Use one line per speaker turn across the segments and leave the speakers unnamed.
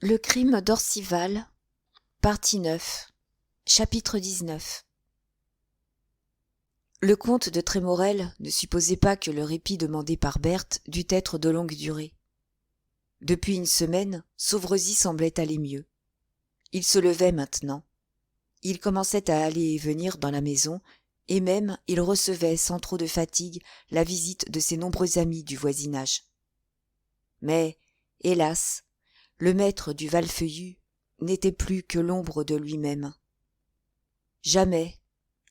Le crime d'Orcival, partie 9, chapitre 19. Le comte de Trémorel ne supposait pas que le répit demandé par Berthe dût être de longue durée. Depuis une semaine, Sauvrezy semblait aller mieux. Il se levait maintenant. Il commençait à aller et venir dans la maison, et même il recevait sans trop de fatigue la visite de ses nombreux amis du voisinage. Mais, hélas, le maître du Valfeuillu n'était plus que l'ombre de lui-même. Jamais,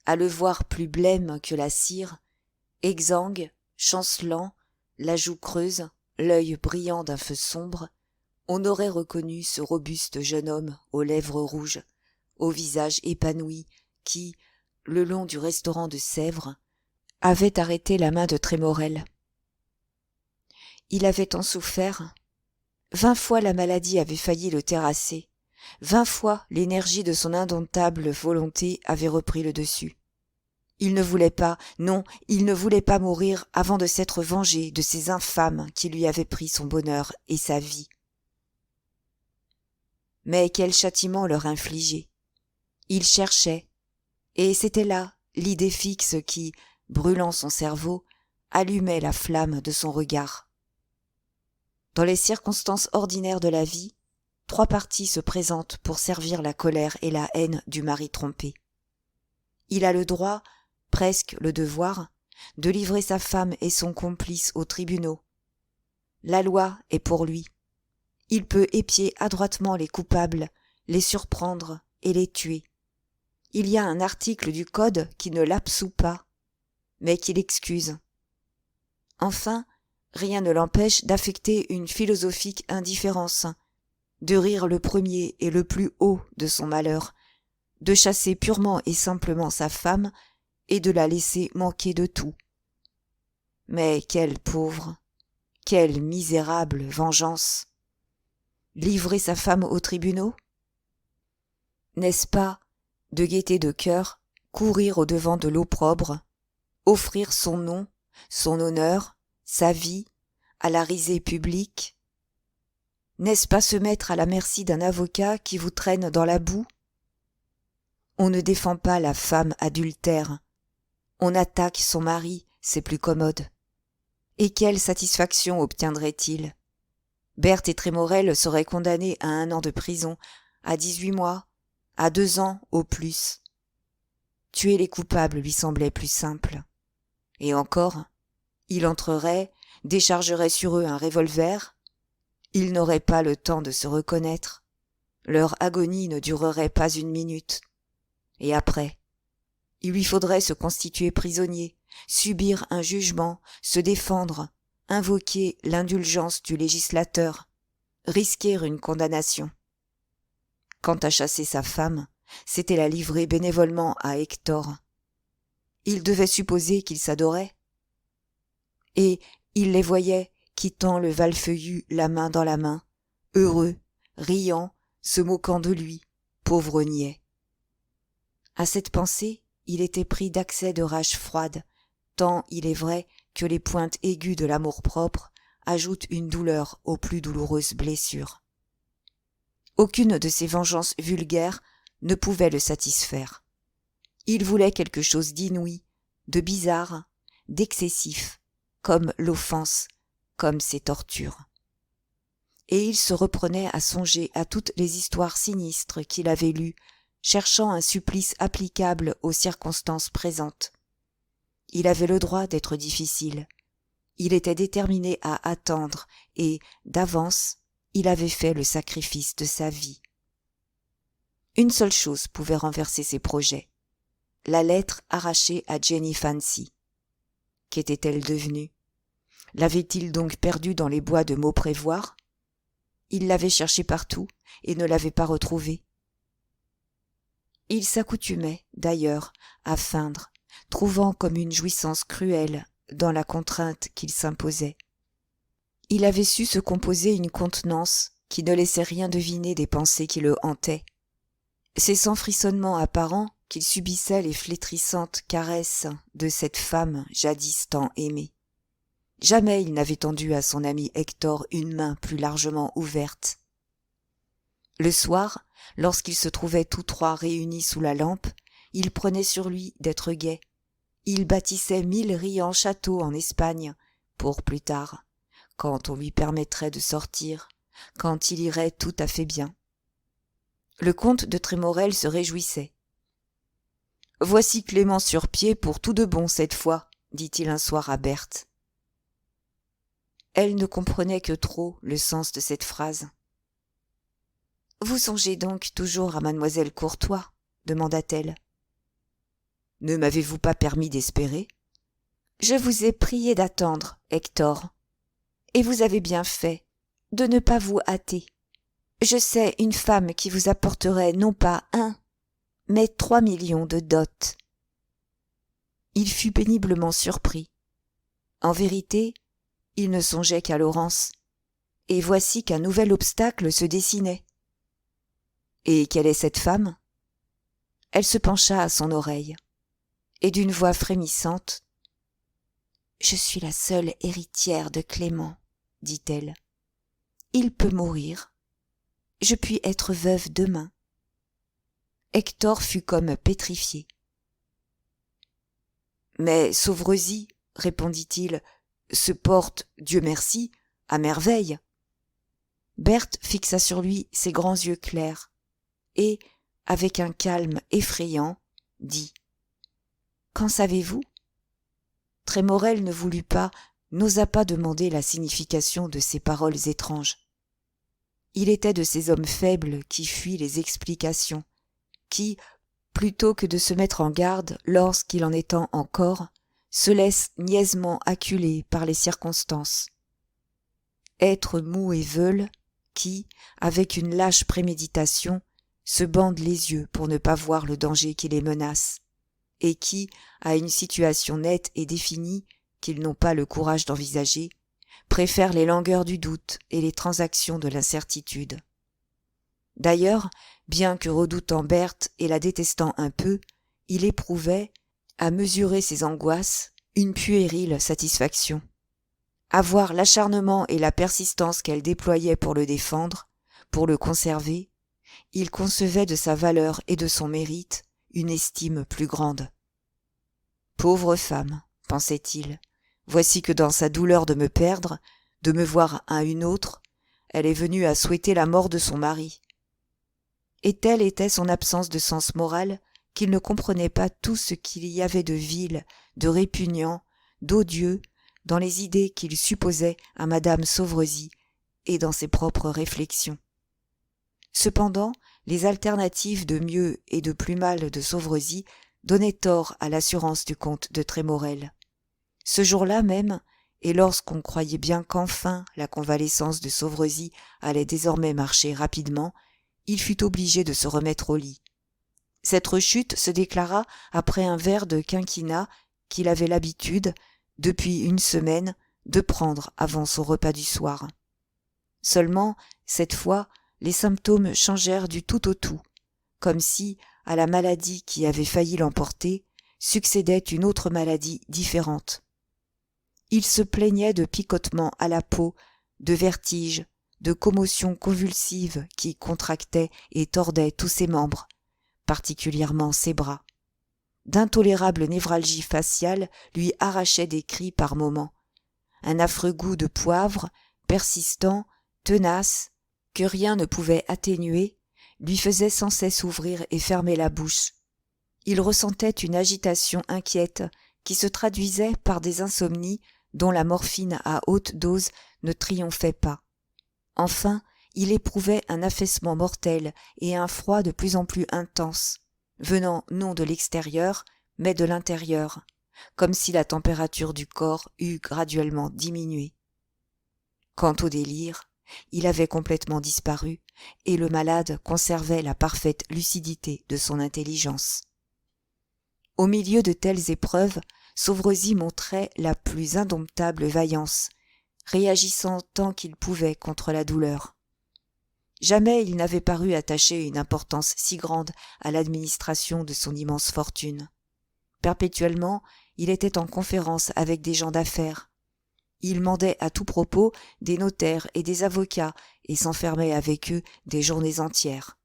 à le voir plus blême que la cire, exsangue, chancelant, la joue creuse, l'œil brillant d'un feu sombre, on n'aurait reconnu ce robuste jeune homme aux lèvres rouges, au visage épanoui, qui, le long du restaurant de Sèvres, avait arrêté la main de Trémorel. Il avait tant souffert. 20 fois la maladie avait failli le terrasser. 20 fois l'énergie de son indomptable volonté avait repris le dessus. Il ne voulait pas, non, il ne voulait pas mourir avant de s'être vengé de ces infâmes qui lui avaient pris son bonheur et sa vie. Mais quel châtiment leur infliger? Il cherchait, et c'était là l'idée fixe qui, brûlant son cerveau, allumait la flamme de son regard. Dans les circonstances ordinaires de la vie, 3 parties se présentent pour servir la colère et la haine du mari trompé. Il a le droit, presque le devoir, de livrer sa femme et son complice aux tribunaux. La loi est pour lui. Il peut épier adroitement les coupables, les surprendre et les tuer. Il y a un article du Code qui ne l'absout pas, mais qui l'excuse. Enfin, rien ne l'empêche d'affecter une philosophique indifférence, de rire le premier et le plus haut de son malheur, de chasser purement et simplement sa femme et de la laisser manquer de tout. Mais quelle pauvre, quelle misérable vengeance! Livrer sa femme aux tribunaux? N'est-ce pas, de gaieté de cœur, courir au-devant de l'opprobre, offrir son nom, son honneur, sa vie, à la risée publique? N'est-ce pas se mettre à la merci d'un avocat qui vous traîne dans la boue? On ne défend pas la femme adultère. On attaque son mari, c'est plus commode. Et quelle satisfaction obtiendrait-il? Berthe et Trémorel seraient condamnés à 1 an de prison, à 18 mois, à 2 ans au plus. Tuer les coupables lui semblait plus simple. Et encore, il entrerait, déchargerait sur eux un revolver. Ils n'auraient pas le temps de se reconnaître. Leur agonie ne durerait pas 1 minute. Et après, il lui faudrait se constituer prisonnier, subir un jugement, se défendre, invoquer l'indulgence du législateur, risquer une condamnation. Quant à chasser sa femme, c'était la livrer bénévolement à Hector. Il devait supposer qu'ils s'adoraient. Et il les voyait quittant le Valfeuillu la main dans la main, heureux, riant, se moquant de lui, pauvre niais. À cette pensée, il était pris d'accès de rage froide, tant il est vrai que les pointes aiguës de l'amour-propre ajoutent une douleur aux plus douloureuses blessures. Aucune de ces vengeances vulgaires ne pouvait le satisfaire. Il voulait quelque chose d'inouï, de bizarre, d'excessif, comme l'offense, comme ses tortures. Et il se reprenait à songer à toutes les histoires sinistres qu'il avait lues, cherchant un supplice applicable aux circonstances présentes. Il avait le droit d'être difficile. Il était déterminé à attendre et, d'avance, il avait fait le sacrifice de sa vie. Une seule chose pouvait renverser ses projets. La lettre arrachée à Jenny Fancy. Qu'était-elle devenue? L'avait-il donc perdue dans les bois de Mauprévoir? Il l'avait cherchée partout et ne l'avait pas retrouvée. Il s'accoutumait, d'ailleurs, à feindre, trouvant comme une jouissance cruelle dans la contrainte qu'il s'imposait. Il avait su se composer une contenance qui ne laissait rien deviner des pensées qui le hantaient. C'est sans frisonnement apparent qu'il subissait les flétrissantes caresses de cette femme jadis tant aimée. Jamais il n'avait tendu à son ami Hector une main plus largement ouverte. Le soir, lorsqu'ils se trouvaient tous trois réunis sous la lampe, il prenait sur lui d'être gai. Il bâtissait 1000 riants châteaux en Espagne, pour plus tard, quand on lui permettrait de sortir, quand il irait tout à fait bien. Le comte de Trémorel se réjouissait. « Voici Clément sur pied pour tout de bon cette fois, » dit-il un soir à Berthe. Elle ne comprenait que trop le sens de cette phrase. « Vous songez donc toujours à mademoiselle Courtois ?» demanda-t-elle. « Ne m'avez-vous pas permis d'espérer ?»« Je vous ai prié d'attendre, Hector, et vous avez bien fait de ne pas vous hâter. Je sais une femme qui vous apporterait non pas 1, mais 3 millions de dot. » Il fut péniblement surpris. En vérité, il ne songeait qu'à Laurence, et voici qu'un nouvel obstacle se dessinait. Et quelle est cette femme ? Elle se pencha à son oreille, et d'une voix frémissante, « Je suis la seule héritière de Clément, dit-elle. Il peut mourir. Je puis être veuve demain. » Hector fut comme pétrifié. « Mais Sauveresis, répondit-il, se porte, Dieu merci, à merveille. » Berthe fixa sur lui ses grands yeux clairs, et, avec un calme effrayant, dit « Qu'en savez-vous » Trémorel ne voulut pas, n'osa pas demander la signification de ces paroles étranges. Il était de ces hommes faibles qui fuient les explications, qui, plutôt que de se mettre en garde lorsqu'il en est temps encore, se laissent niaisement acculer par les circonstances. Êtres mous et veules, qui, avec une lâche préméditation, se bandent les yeux pour ne pas voir le danger qui les menace, et qui, à une situation nette et définie qu'ils n'ont pas le courage d'envisager, préfèrent les langueurs du doute et les transactions de l'incertitude. D'ailleurs, bien que redoutant Berthe et la détestant un peu, il éprouvait, à mesurer ses angoisses, une puérile satisfaction. À voir l'acharnement et la persistance qu'elle déployait pour le défendre, pour le conserver, il concevait de sa valeur et de son mérite une estime plus grande. « Pauvre femme, pensait-il, voici que dans sa douleur de me perdre, de me voir à une autre, elle est venue à souhaiter la mort de son mari. » Et telle était son absence de sens moral qu'il ne comprenait pas tout ce qu'il y avait de vil, de répugnant, d'odieux dans les idées qu'il supposait à madame Sauveresis et dans ses propres réflexions. Cependant, les alternatives de mieux et de plus mal de Sauveresis donnaient tort à l'assurance du comte de Trémorel. Ce jour-là même, et lorsqu'on croyait bien qu'enfin la convalescence de Sauveresis allait désormais marcher rapidement, il fut obligé de se remettre au lit. Cette rechute se déclara après un verre de quinquina qu'il avait l'habitude, depuis une semaine, de prendre avant son repas du soir. Seulement, cette fois, les symptômes changèrent du tout au tout, comme si, à la maladie qui avait failli l'emporter, succédait une autre maladie différente. Il se plaignait de picotements à la peau, de vertiges, de commotions convulsives qui contractaient et tordaient tous ses membres, particulièrement ses bras. D'intolérables névralgies faciales lui arrachaient des cris par moments. Un affreux goût de poivre, persistant, tenace, que rien ne pouvait atténuer, lui faisait sans cesse ouvrir et fermer la bouche. Il ressentait une agitation inquiète qui se traduisait par des insomnies dont la morphine à haute dose ne triomphait pas. Enfin, il éprouvait un affaissement mortel et un froid de plus en plus intense, venant non de l'extérieur, mais de l'intérieur, comme si la température du corps eût graduellement diminué. Quant au délire, il avait complètement disparu, et le malade conservait la parfaite lucidité de son intelligence. Au milieu de telles épreuves, Sauveresis montrait la plus indomptable vaillance, réagissant tant qu'il pouvait contre la douleur. Jamais il n'avait paru attacher une importance si grande à l'administration de son immense fortune. Perpétuellement, il était en conférence avec des gens d'affaires. il mandait à tout propos des notaires et des avocats et s'enfermait avec eux des journées entières.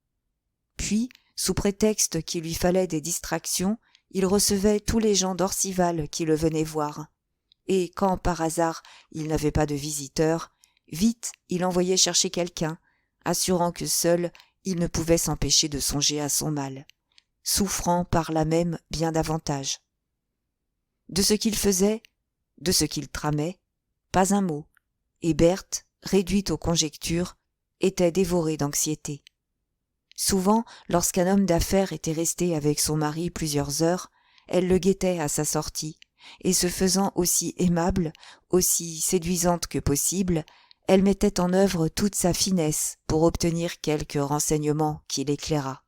Puis, sous prétexte qu'il lui fallait des distractions, il recevait tous les gens d'Orcival qui le venaient voir. Et quand, par hasard, il n'avait pas de visiteurs, vite il envoyait chercher quelqu'un, assurant que seul il ne pouvait s'empêcher de songer à son mal, souffrant par là même bien davantage. De ce qu'il faisait, de ce qu'il tramait, pas un mot, et Berthe, réduite aux conjectures, était dévorée d'anxiété. Souvent, lorsqu'un homme d'affaires était resté avec son mari plusieurs heures, elle le guettait à sa sortie, et se faisant aussi aimable, aussi séduisante que possible, elle mettait en œuvre toute sa finesse pour obtenir quelque renseignement qui l'éclairât.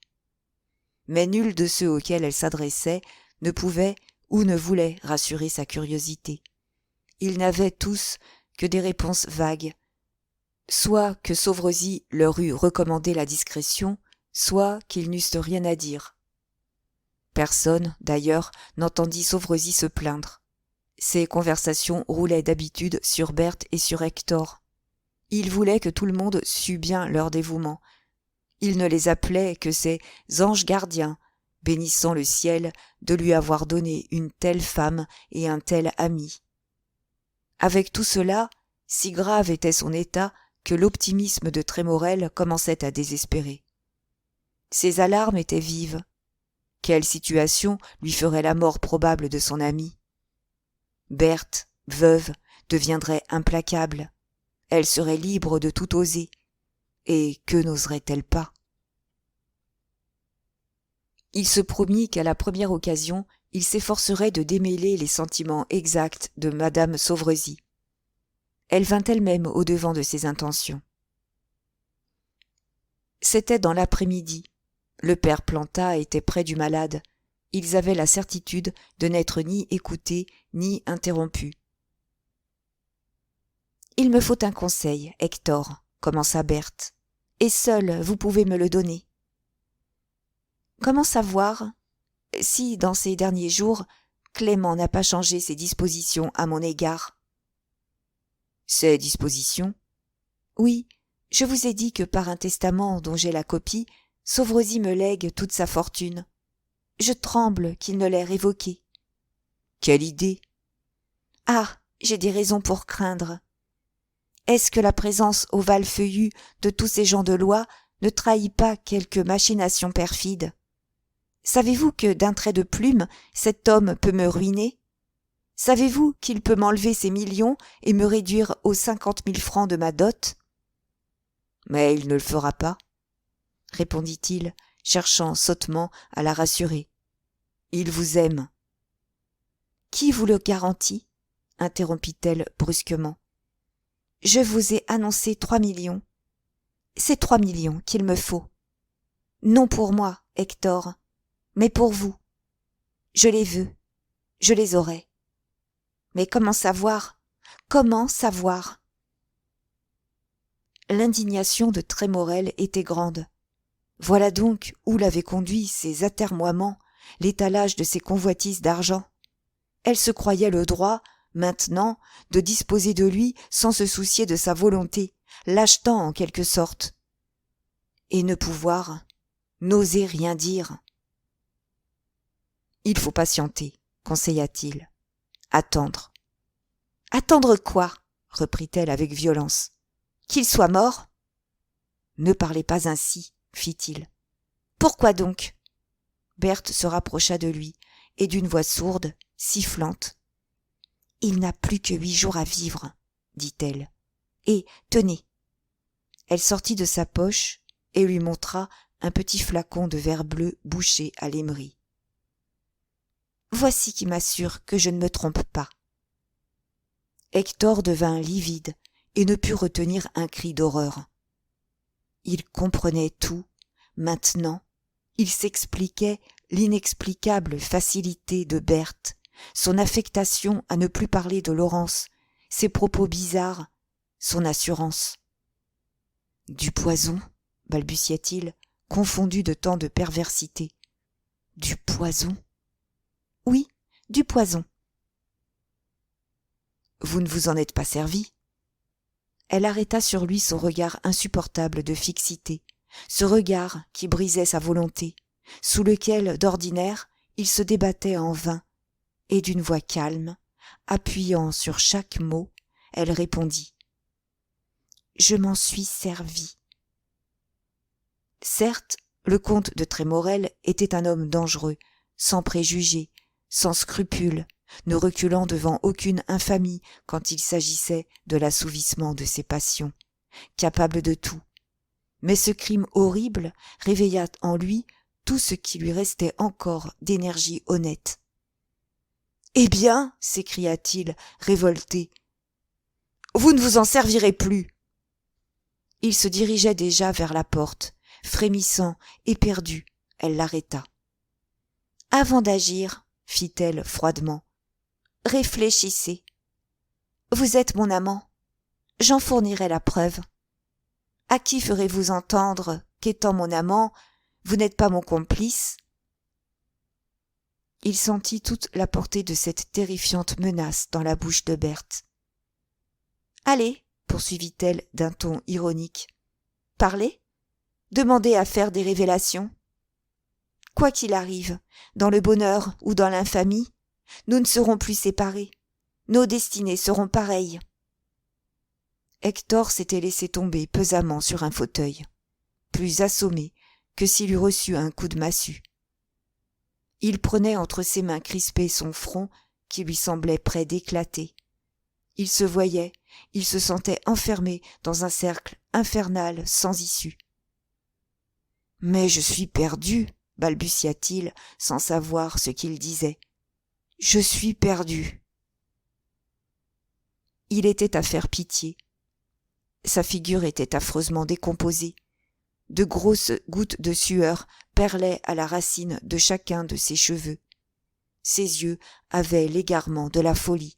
Mais nul de ceux auxquels elle s'adressait ne pouvait ou ne voulait rassurer sa curiosité. Ils n'avaient tous que des réponses vagues, soit que Sauvrezis leur eût recommandé la discrétion, soit qu'ils n'eussent rien à dire. Personne, d'ailleurs, n'entendit Sauvrezis se plaindre. Ses conversations roulaient d'habitude sur Berthe et sur Hector. Il voulait que tout le monde sût bien leur dévouement. Il ne les appelait que ses anges gardiens, bénissant le ciel de lui avoir donné une telle femme et un tel ami. Avec tout cela, si grave était son état que l'optimisme de Trémorel commençait à désespérer. Ses alarmes étaient vives. Quelle situation lui ferait la mort probable de son ami? Berthe, veuve, deviendrait implacable. Elle serait libre de tout oser. Et que n'oserait-elle pas? Il se promit qu'à la première occasion, il s'efforcerait de démêler les sentiments exacts de madame Sauvrezis. Elle vint elle-même au-devant de ses intentions. C'était dans l'après-midi. Le père Planta était près du malade. Ils avaient la certitude de n'être ni écoutés ni interrompus. « Il me faut un conseil, Hector, » commença Berthe, « et seul vous pouvez me le donner. Comment savoir si, dans ces derniers jours, Clément n'a pas changé ses dispositions à mon égard? » « Ses dispositions ? » ?»« Oui, je vous ai dit que par un testament dont j'ai la copie, Sauvrezis me lègue toute sa fortune. Je tremble qu'il ne l'ait révoquée. »« Quelle idée !»« Ah, j'ai des raisons pour craindre. Est-ce que la présence au Val-Feuillu de tous ces gens de loi ne trahit pas quelque machination perfide? Savez-vous que d'un trait de plume, cet homme peut me ruiner? Savez-vous qu'il peut m'enlever ces millions et me réduire aux 50 000 francs de ma dot? »« Mais il ne le fera pas, » répondit-il, cherchant sottement à la rassurer. « Il vous aime. »« Qui vous le garantit ?» interrompit-elle brusquement. « Je vous ai annoncé 3 millions. C'est 3 millions qu'il me faut. Non pour moi, Hector, mais pour vous. Je les veux, je les aurai. Mais comment savoir? Comment savoir? » L'indignation de Trémorel était grande. Voilà donc où l'avaient conduit ses atermoiements, l'étalage de ses convoitises d'argent. Elle se croyait le droit, maintenant, de disposer de lui sans se soucier de sa volonté, l'achetant en quelque sorte. Et ne pouvoir, n'oser rien dire. « Il faut patienter, » conseilla-t-il. « Attendre. »« Attendre quoi ?» reprit-elle avec violence. « Qu'il soit mort ?»« Ne parlez pas ainsi, » fit-il. « Pourquoi donc ?» Berthe se rapprocha de lui, et d'une voix sourde, sifflante. « Il n'a plus que 8 jours à vivre, » dit-elle. « Et, tenez !» Elle sortit de sa poche et lui montra un petit flacon de verre bleu bouché à l'émery. « Voici qui m'assure que je ne me trompe pas. » Hector devint livide et ne put retenir un cri d'horreur. Il comprenait tout, maintenant, il s'expliquait l'inexplicable facilité de Berthe, son affectation à ne plus parler de Laurence, ses propos bizarres, son assurance. « Du poison » balbutia-t-il, confondu de tant de perversité. « Du poison » ? « Oui, du poison. » Vous ne vous en êtes pas servi. Elle arrêta sur lui son regard insupportable de fixité, ce regard qui brisait sa volonté, sous lequel, d'ordinaire, il se débattait en vain, et d'une voix calme, appuyant sur chaque mot, elle répondit « Je m'en suis servi. » Certes, le comte de Trémorel était un homme dangereux, sans préjugés, sans scrupules, ne reculant devant aucune infamie quand il s'agissait de l'assouvissement de ses passions, capable de tout. Mais ce crime horrible réveilla en lui tout ce qui lui restait encore d'énergie honnête. « Eh bien, s'écria-t-il, révolté, vous ne vous en servirez plus. » Il se dirigeait déjà vers la porte, frémissant, éperdu. Elle l'arrêta. « Avant d'agir, fit-elle froidement, réfléchissez. Vous êtes mon amant. J'en fournirai la preuve. À qui ferez-vous entendre qu'étant mon amant, vous n'êtes pas mon complice ? » Il sentit toute la portée de cette terrifiante menace dans la bouche de Berthe. « Allez, poursuivit-elle d'un ton ironique, parlez, demandez à faire des révélations. Quoi qu'il arrive, dans le bonheur ou dans l'infamie, nous ne serons plus séparés. Nos destinées seront pareilles. » Hector s'était laissé tomber pesamment sur un fauteuil, plus assommé que s'il eût reçu un coup de massue. Il prenait entre ses mains crispées son front qui lui semblait près d'éclater. Il se voyait, il se sentait enfermé dans un cercle infernal sans issue. « Mais je suis perdu, balbutia-t-il sans savoir ce qu'il disait. « Je suis perdu. » Il était à faire pitié. Sa figure était affreusement décomposée. De grosses gouttes de sueur perlaient à la racine de chacun de ses cheveux. Ses yeux avaient l'égarement de la folie.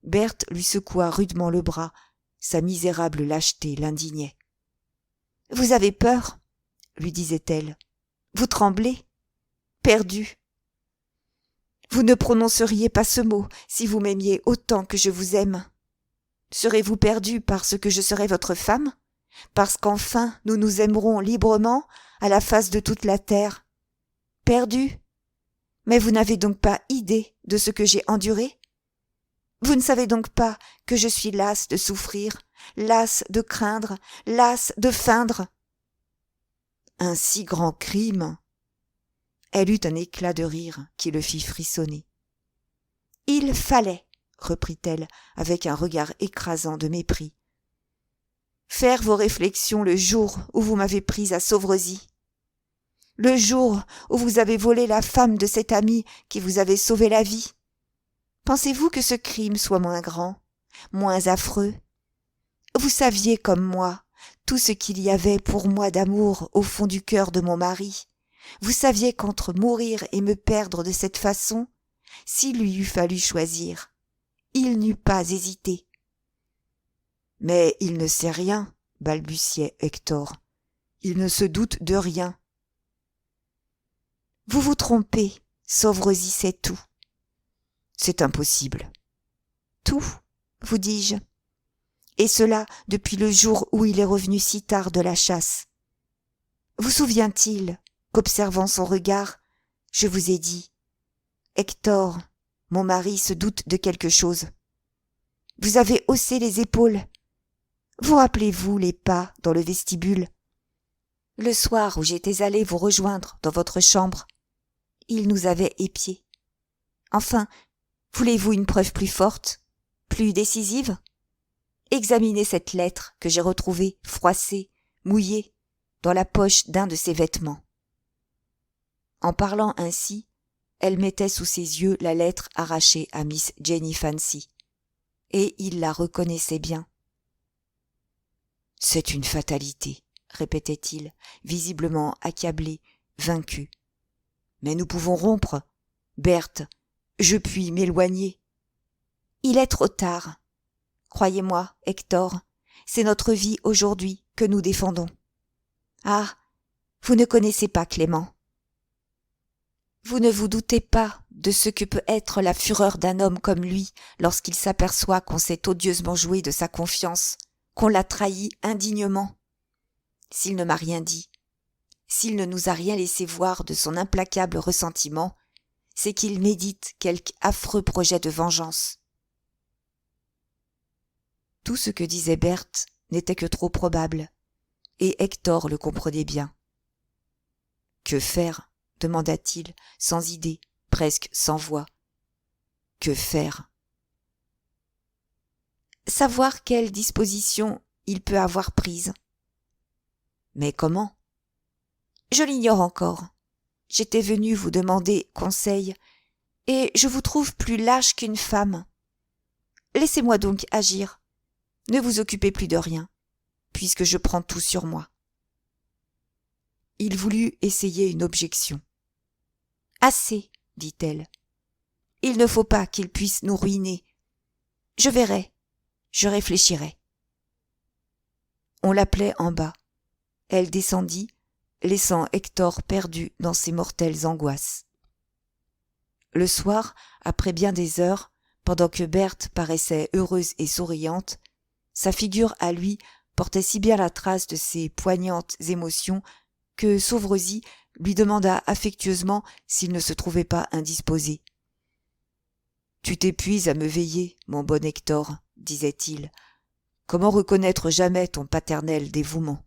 Berthe lui secoua rudement le bras. Sa misérable lâcheté l'indignait. « Vous avez peur, lui disait-elle. Vous tremblez, perdu. Vous ne prononceriez pas ce mot si vous m'aimiez autant que je vous aime. Serez-vous perdu parce que je serai votre femme ? Parce qu'enfin nous nous aimerons librement à la face de toute la terre. Perdu ? Mais vous n'avez donc pas idée de ce que j'ai enduré ? Vous ne savez donc pas que je suis lasse de souffrir, lasse de craindre, lasse de feindre. Un si grand crime !» Elle eut un éclat de rire qui le fit frissonner. « Il fallait, reprit-elle avec un regard écrasant de mépris, faire vos réflexions le jour où vous m'avez prise à Sauvrezy, le jour où vous avez volé la femme de cet ami qui vous avait sauvé la vie. Pensez-vous que ce crime soit moins grand, moins affreux ? Vous saviez comme moi tout ce qu'il y avait pour moi d'amour au fond du cœur de mon mari. Vous saviez qu'entre mourir et me perdre de cette façon, s'il lui eût fallu choisir, il n'eût pas hésité. »« Mais il ne sait rien, balbutiait Hector. Il ne se doute de rien. »« Vous vous trompez, Sauvrezy sait tout. »« C'est impossible. »« Tout, vous dis-je. Et cela depuis le jour où il est revenu si tard de la chasse. Vous souvient-il qu'observant son regard, je vous ai dit « Hector, mon mari se doute de quelque chose. » Vous avez haussé les épaules. Vous rappelez-vous les pas dans le vestibule ? Le soir où j'étais allée vous rejoindre dans votre chambre, il nous avait épiés. Enfin, voulez-vous une preuve plus forte, plus décisive ? Examinez cette lettre que j'ai retrouvée froissée, mouillée, dans la poche d'un de ses vêtements. En parlant ainsi, elle mettait sous ses yeux la lettre arrachée à Miss Jenny Fancy, et il la reconnaissait bien. « C'est une fatalité, » répétait-il, visiblement accablé, vaincu. « Mais nous pouvons rompre. Berthe, je puis m'éloigner. »« Il est trop tard. Croyez-moi, Hector, c'est notre vie aujourd'hui que nous défendons. Ah, vous ne connaissez pas Clément. » Vous ne vous doutez pas de ce que peut être la fureur d'un homme comme lui lorsqu'il s'aperçoit qu'on s'est odieusement joué de sa confiance, qu'on l'a trahi indignement. S'il ne m'a rien dit, s'il ne nous a rien laissé voir de son implacable ressentiment, c'est qu'il médite quelque affreux projet de vengeance. Tout ce que disait Berthe n'était que trop probable, et Hector le comprenait bien. Que faire ? Demanda-t-il, sans idée, presque sans voix. Que faire ? Savoir quelle disposition il peut avoir prise. Mais comment ? Je l'ignore encore. J'étais venu vous demander conseil, et je vous trouve plus lâche qu'une femme. Laissez-moi donc agir. Ne vous occupez plus de rien, puisque je prends tout sur moi. Il voulut essayer une objection. Assez, dit-elle. Il ne faut pas qu'il puisse nous ruiner. Je verrai, je réfléchirai. On l'appelait en bas. Elle descendit, laissant Hector perdu dans ses mortelles angoisses. Le soir, après bien des heures, pendant que Berthe paraissait heureuse et souriante, sa figure à lui portait si bien la trace de ses poignantes émotions que Sauvrezis lui demanda affectueusement s'il ne se trouvait pas indisposé. « Tu t'épuises à me veiller, mon bon Hector, » disait-il. « Comment reconnaître jamais ton paternel dévouement ?»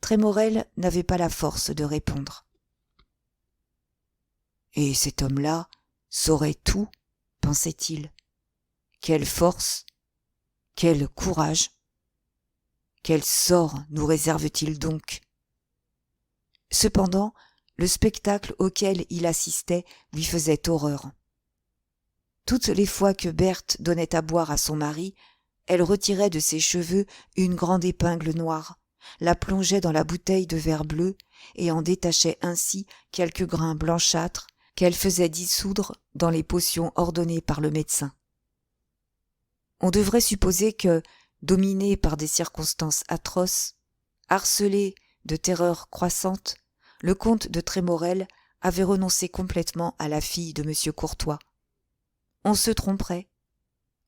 Trémorel n'avait pas la force de répondre. « Et cet homme-là saurait tout, pensait-il. Quelle force, quel courage, quel sort nous réserve-t-il donc ? Cependant, le spectacle auquel il assistait lui faisait horreur. Toutes les fois que Berthe donnait à boire à son mari, elle retirait de ses cheveux une grande épingle noire, la plongeait dans la bouteille de verre bleu et en détachait ainsi quelques grains blanchâtres qu'elle faisait dissoudre dans les potions ordonnées par le médecin. On devrait supposer que, dominé par des circonstances atroces, harcelé de terreurs croissantes, le comte de Trémorel avait renoncé complètement à la fille de M. Courtois. On se tromperait.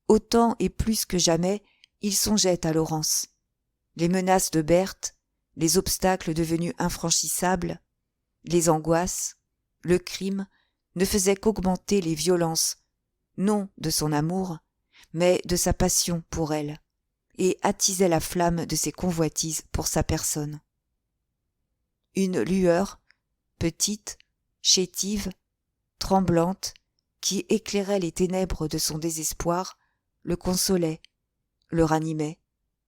Autant et plus que jamais, il songeait à Laurence. Les menaces de Berthe, les obstacles devenus infranchissables, les angoisses, le crime ne faisaient qu'augmenter les violences, non de son amour, mais de sa passion pour elle, et attisaient la flamme de ses convoitises pour sa personne. Une lueur, petite, chétive, tremblante, qui éclairait les ténèbres de son désespoir, le consolait, le ranimait,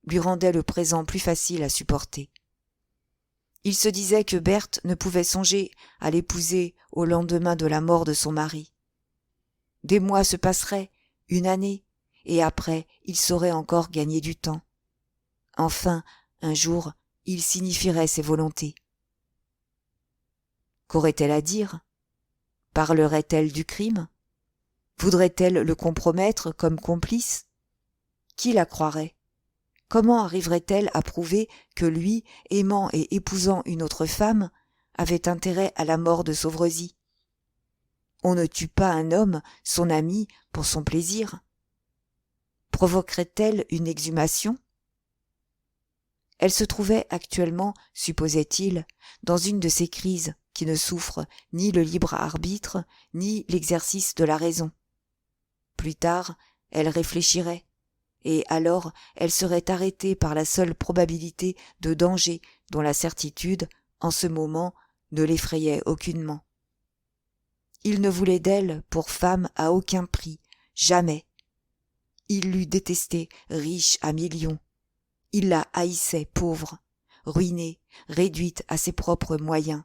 lui rendait le présent plus facile à supporter. Il se disait que Berthe ne pouvait songer à l'épouser au lendemain de la mort de son mari. Des mois se passeraient, une année, et après il saurait encore gagner du temps. Enfin, un jour, il signifierait ses volontés. Qu'aurait-elle à dire ? Parlerait-elle du crime ? Voudrait-elle le compromettre comme complice ? Qui la croirait ? Comment arriverait-elle à prouver que lui, aimant et épousant une autre femme, avait intérêt à la mort de Sauvrezis ? On ne tue pas un homme, son ami, pour son plaisir. Provoquerait-elle une exhumation ? Elle se trouvait actuellement, supposait-il, dans une de ces crises qui ne souffrent ni le libre arbitre, ni l'exercice de la raison. Plus tard, elle réfléchirait, et alors elle serait arrêtée par la seule probabilité de danger dont la certitude, en ce moment, ne l'effrayait aucunement. Il ne voulait d'elle pour femme à aucun prix, jamais. Il l'eût détestée riche à millions. Il la haïssait pauvre, ruinée, réduite à ses propres moyens.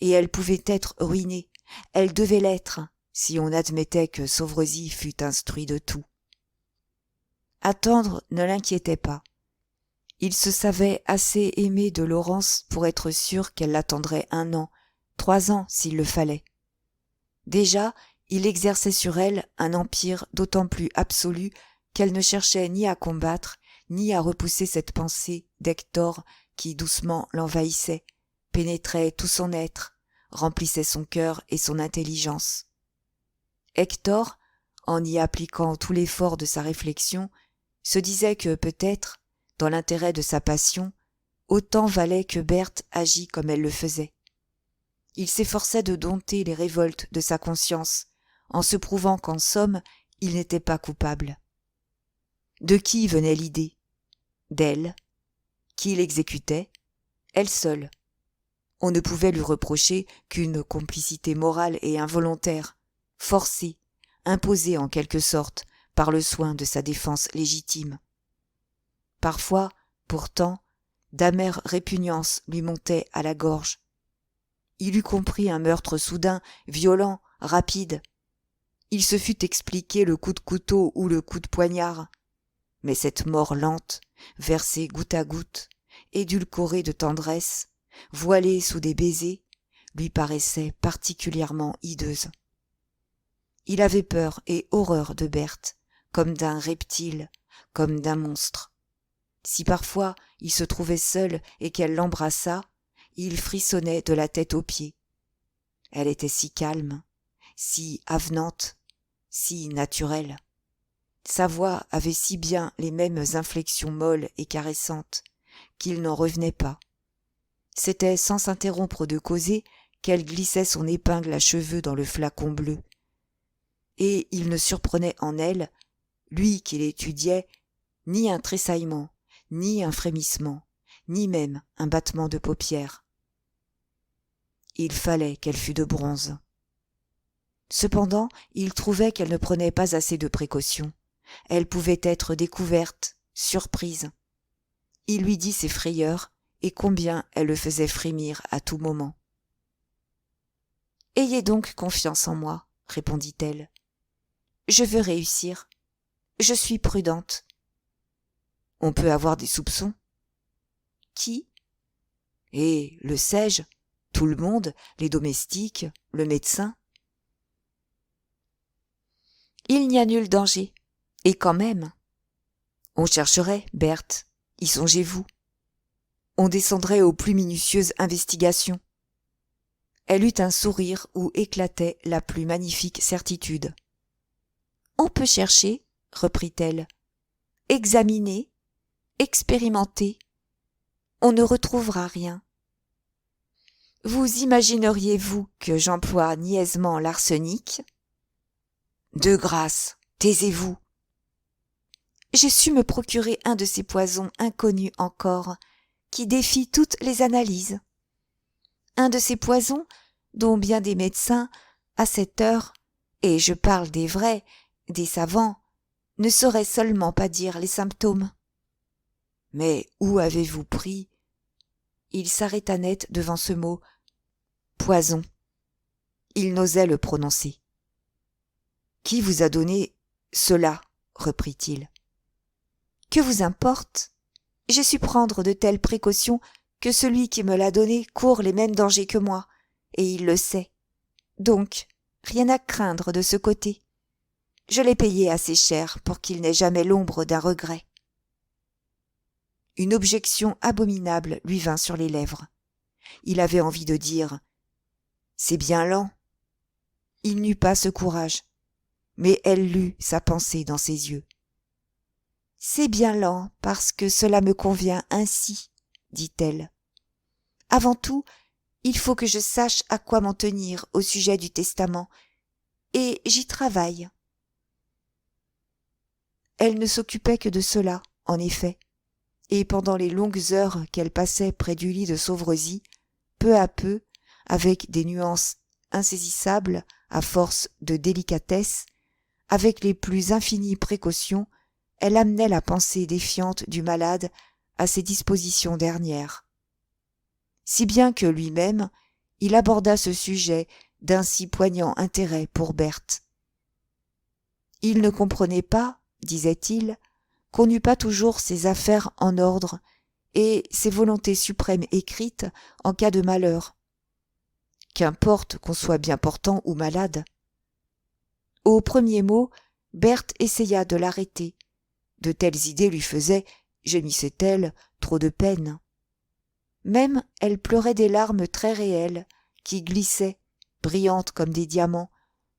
Et elle pouvait être ruinée, elle devait l'être, si on admettait que Sauvrezis fût instruit de tout. Attendre ne l'inquiétait pas. Il se savait assez aimé de Laurence pour être sûr qu'elle l'attendrait 1 an, 3 ans s'il le fallait. Déjà, il exerçait sur elle un empire d'autant plus absolu qu'elle ne cherchait ni à combattre, ni à repousser cette pensée d'Hector qui doucement l'envahissait, pénétrait tout son être, remplissait son cœur et son intelligence. Hector, en y appliquant tout l'effort de sa réflexion, se disait que peut-être, dans l'intérêt de sa passion, autant valait que Berthe agît comme elle le faisait. Il s'efforçait de dompter les révoltes de sa conscience, en se prouvant qu'en somme, il n'était pas coupable. De qui venait l'idée? D'elle. Qui l'exécutait? Elle seule. On ne pouvait lui reprocher qu'une complicité morale et involontaire, forcée, imposée en quelque sorte par le soin de sa défense légitime. Parfois, pourtant, d'amères répugnances lui montaient à la gorge. Il eût compris un meurtre soudain, violent, rapide. Il se fût expliqué le coup de couteau ou le coup de poignard. Mais cette mort lente, versée goutte à goutte, édulcorée de tendresse, voilée sous des baisers, lui paraissait particulièrement hideuse. Il avait peur et horreur de Berthe, comme d'un reptile, comme d'un monstre. Si parfois il se trouvait seul et qu'elle l'embrassât, il frissonnait de la tête aux pieds. Elle était si calme, si avenante, si naturelle. Sa voix avait si bien les mêmes inflexions molles et caressantes qu'il n'en revenait pas. C'était sans s'interrompre de causer qu'elle glissait son épingle à cheveux dans le flacon bleu. Et il ne surprenait en elle, lui qui l'étudiait, ni un tressaillement, ni un frémissement, ni même un battement de paupières. Il fallait qu'elle fût de bronze. Cependant, il trouvait qu'elle ne prenait pas assez de précautions. Elle pouvait être découverte, surprise. Il lui dit ses frayeurs et combien elle le faisait frémir à tout moment. « Ayez donc confiance en moi, répondit-elle. Je veux réussir. Je suis prudente. » « On peut avoir des soupçons. »« Qui ? » ?»« Et, le sais-je, tout le monde, les domestiques, le médecin. » « Il n'y a nul danger. Et quand même. On chercherait, Berthe, y songez-vous. On descendrait aux plus minutieuses investigations. » Elle eut un sourire où éclatait la plus magnifique certitude. « On peut chercher, reprit-elle, examiner, expérimenter. On ne retrouvera rien. Vous imagineriez-vous que j'emploie niaisement l'arsenic ? De grâce, taisez-vous. J'ai su me procurer un de ces poisons inconnus encore, qui défient toutes les analyses. Un de ces poisons dont bien des médecins, à cette heure, et je parle des vrais, des savants, ne sauraient seulement pas dire les symptômes. Mais où avez-vous pris ? Il s'arrêta net devant ce mot « poison ». Il n'osait le prononcer. « Qui vous a donné cela ?» reprit-il. « Que vous importe ? J'ai su prendre de telles précautions que celui qui me l'a donné court les mêmes dangers que moi, et il le sait. Donc, rien à craindre de ce côté. Je l'ai payé assez cher pour qu'il n'ait jamais l'ombre d'un regret. » Une objection abominable lui vint sur les lèvres. Il avait envie de dire « C'est bien lent ». Il n'eut pas ce courage, mais elle lut sa pensée dans ses yeux. « C'est bien lent parce que cela me convient ainsi, » dit-elle. « Avant tout, il faut que je sache à quoi m'en tenir au sujet du testament, et j'y travaille. » Elle ne s'occupait que de cela, en effet, et pendant les longues heures qu'elle passait près du lit de Sauvrezis, peu à peu, avec des nuances insaisissables à force de délicatesse, avec les plus infinies précautions, elle amenait la pensée défiante du malade à ses dispositions dernières. Si bien que lui-même, il aborda ce sujet d'un si poignant intérêt pour Berthe. Il ne comprenait pas, disait-il, qu'on n'eût pas toujours ses affaires en ordre et ses volontés suprêmes écrites en cas de malheur. Qu'importe qu'on soit bien portant ou malade. Au premier mot, Berthe essaya de l'arrêter. De telles idées lui faisaient, gémissait-elle, trop de peine. Même elle pleurait des larmes très réelles, qui glissaient, brillantes comme des diamants,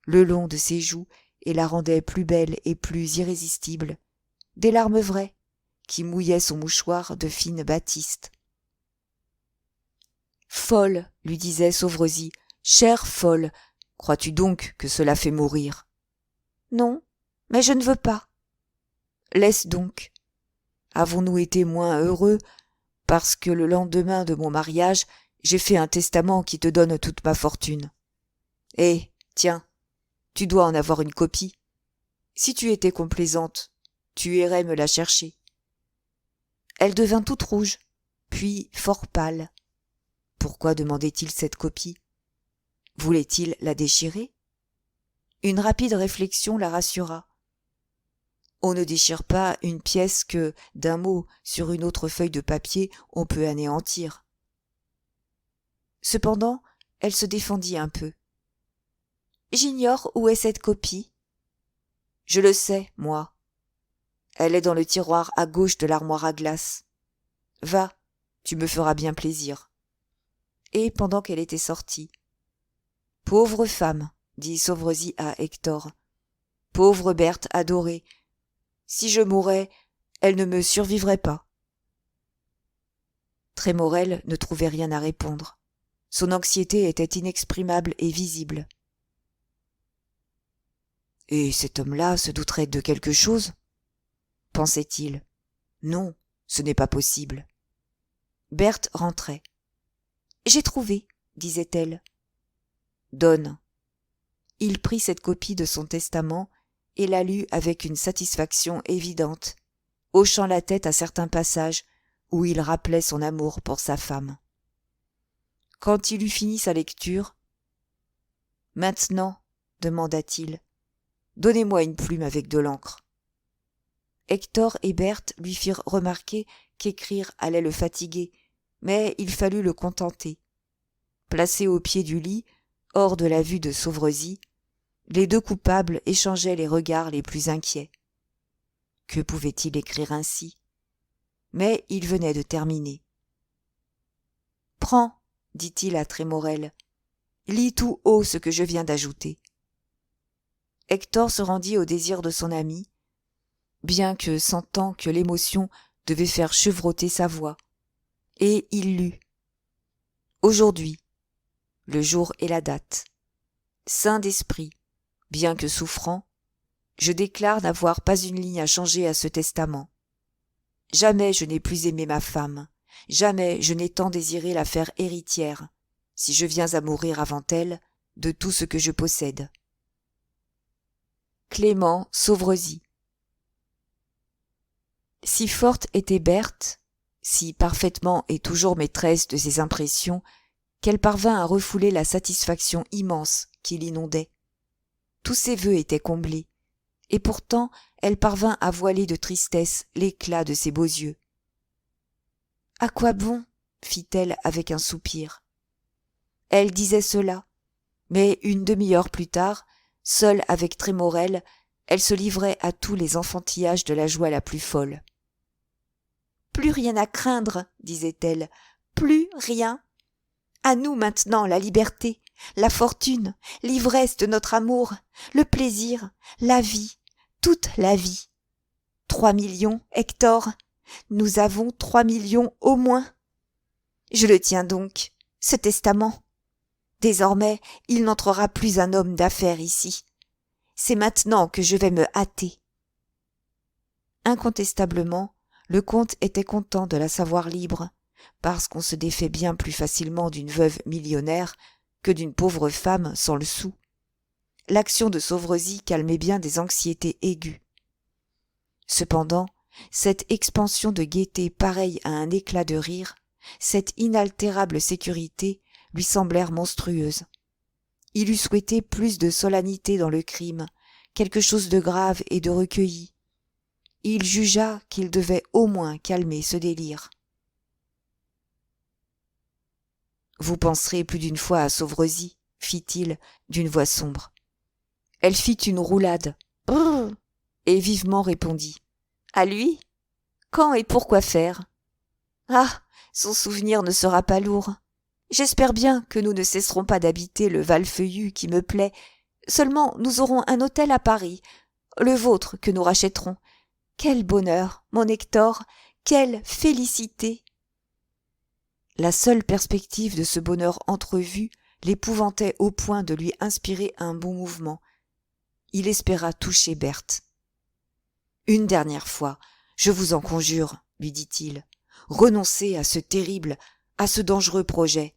le long de ses joues et la rendaient plus belle et plus irrésistible, des larmes vraies, qui mouillaient son mouchoir de fine batiste. « Folle, lui disait Sauvrezis, chère folle, crois-tu donc que cela fait mourir ? » ?»« Non, mais je ne veux pas. » »« Laisse donc. Avons-nous été moins heureux parce que le lendemain de mon mariage, j'ai fait un testament qui te donne toute ma fortune. Eh, tiens, tu dois en avoir une copie. Si tu étais complaisante, tu irais me la chercher. » Elle devint toute rouge, puis fort pâle. Pourquoi demandait-il cette copie ? Voulait-il la déchirer ? Une rapide réflexion la rassura. On ne déchire pas une pièce que, d'un mot sur une autre feuille de papier, on peut anéantir. Cependant, elle se défendit un peu. « J'ignore où est cette copie. »« Je le sais, moi. Elle est dans le tiroir à gauche de l'armoire à glace. Va, tu me feras bien plaisir. » Et pendant qu'elle était sortie, « Pauvre femme, dit Sauvrezis à Hector. Pauvre Berthe adorée. Si je mourais, elle ne me survivrait pas. » Trémorel ne trouvait rien à répondre. Son anxiété était inexprimable et visible. « Et cet homme-là se douterait de quelque chose ? » pensait-il. « Non, ce n'est pas possible. » Berthe rentrait. « J'ai trouvé, » disait-elle. « Donne. » Il prit cette copie de son testament et la lut avec une satisfaction évidente, hochant la tête à certains passages où il rappelait son amour pour sa femme. Quand il eut fini sa lecture, « Maintenant, demanda-t-il, donnez-moi une plume avec de l'encre. » Hector et Berthe lui firent remarquer qu'écrire allait le fatiguer, mais il fallut le contenter. Placés au pied du lit, hors de la vue de Sauvrezis, les deux coupables échangeaient les regards les plus inquiets. Que pouvait-il écrire ainsi ? Mais il venait de terminer. « Prends, dit-il à Trémorel, lis tout haut ce que je viens d'ajouter. » Hector se rendit au désir de son ami, bien que sentant que l'émotion devait faire chevrotter sa voix, et il lut. « Aujourd'hui, le jour et la date, saint d'esprit, bien que souffrant, je déclare n'avoir pas une ligne à changer à ce testament. Jamais je n'ai plus aimé ma femme, jamais je n'ai tant désiré la faire héritière, si je viens à mourir avant elle, de tout ce que je possède. Clément Sauvrezis. » Si forte était Berthe, si parfaitement et toujours maîtresse de ses impressions, qu'elle parvint à refouler la satisfaction immense qui l'inondait. Tous ses vœux étaient comblés, et pourtant elle parvint à voiler de tristesse l'éclat de ses beaux yeux. « À quoi bon ?» fit-elle avec un soupir. Elle disait cela, mais une demi-heure plus tard, seule avec Trémorel, elle se livrait à tous les enfantillages de la joie la plus folle. « Plus rien à craindre, disait-elle, plus rien. À nous maintenant la liberté, la fortune, l'ivresse de notre amour, le plaisir, la vie, toute la vie. 3 millions, Hector, nous avons 3 millions au moins. Je le tiens donc, ce testament. Désormais, il n'entrera plus un homme d'affaires ici. C'est maintenant que je vais me hâter. » Incontestablement, le comte était content de la savoir libre, parce qu'on se défait bien plus facilement d'une veuve millionnaire que d'une pauvre femme sans le sou. L'action de Sauvrezis calmait bien des anxiétés aiguës. Cependant, cette expansion de gaieté pareille à un éclat de rire, cette inaltérable sécurité lui semblèrent monstrueuses. Il eût souhaité plus de solennité dans le crime, quelque chose de grave et de recueilli. Il jugea qu'il devait au moins calmer ce délire. « Vous penserez plus d'une fois à Sauvrezis, fit-il d'une voix sombre. Elle fit une roulade. Brrr, et vivement répondit. À lui ? Quand et pourquoi faire ? Ah, son souvenir ne sera pas lourd. J'espère bien que nous ne cesserons pas d'habiter le Val Feuillu qui me plaît. Seulement nous aurons un hôtel à Paris, le vôtre que nous rachèterons. Quel bonheur, mon Hector, quelle félicité. La seule perspective de ce bonheur entrevu l'épouvantait au point de lui inspirer un bon mouvement. Il espéra toucher Berthe. Une dernière fois, je vous en conjure, lui dit-il, renoncez à ce terrible, à ce dangereux projet.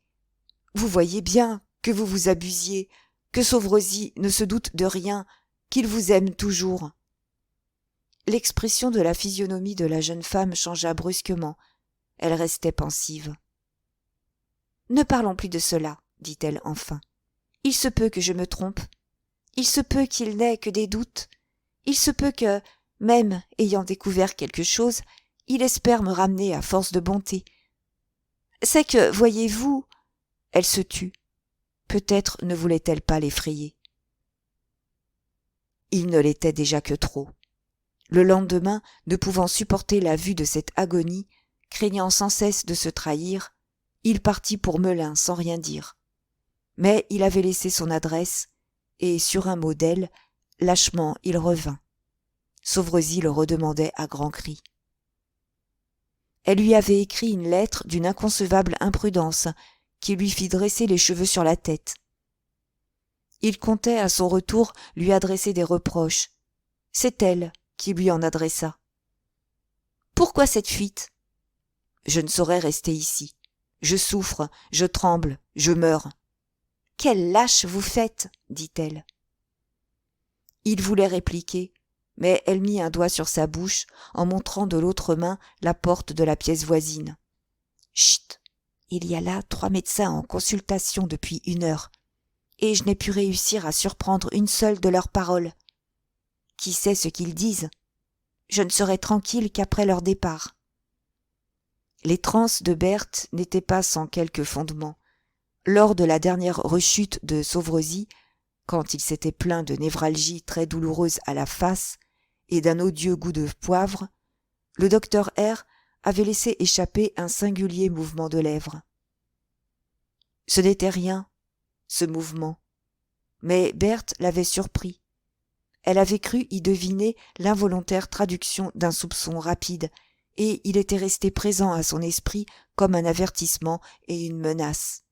Vous voyez bien que vous vous abusiez, que Sauverozzi ne se doute de rien, qu'il vous aime toujours. L'expression de la physionomie de la jeune femme changea brusquement. Elle restait pensive. Ne parlons plus de cela, dit-elle enfin. Il se peut que je me trompe. Il se peut qu'il n'ait que des doutes. Il se peut que, même ayant découvert quelque chose, il espère me ramener à force de bonté. C'est que, voyez-vous, elle se tut. Peut-être ne voulait-elle pas l'effrayer. Il ne l'était déjà que trop. Le lendemain, ne pouvant supporter la vue de cette agonie, craignant sans cesse de se trahir, il partit pour Melun sans rien dire. Mais il avait laissé son adresse, et sur un mot d'elle, lâchement il revint. Sauverozzi le redemandait à grands cris. Elle lui avait écrit une lettre d'une inconcevable imprudence qui lui fit dresser les cheveux sur la tête. Il comptait à son retour lui adresser des reproches. C'est elle qui lui en adressa. « Pourquoi cette fuite ? Je ne saurais rester ici. Je souffre, je tremble, je meurs. »« Quelle lâche vous faites !» dit-elle. Il voulait répliquer, mais elle mit un doigt sur sa bouche en montrant de l'autre main la porte de la pièce voisine. « Chut ! Il y a là 3 médecins en consultation depuis 1 heure, et je n'ai pu réussir à surprendre une seule de leurs paroles. Qui sait ce qu'ils disent ? Je ne serai tranquille qu'après leur départ. » Les transes de Berthe n'étaient pas sans quelque fondement. Lors de la dernière rechute de Sauverozzi, quand il s'était plaint de névralgie très douloureuse à la face et d'un odieux goût de poivre, le docteur R avait laissé échapper un singulier mouvement de lèvres. Ce n'était rien, ce mouvement, mais Berthe l'avait surpris. Elle avait cru y deviner l'involontaire traduction d'un soupçon rapide, et il était resté présent à son esprit comme un avertissement et une menace.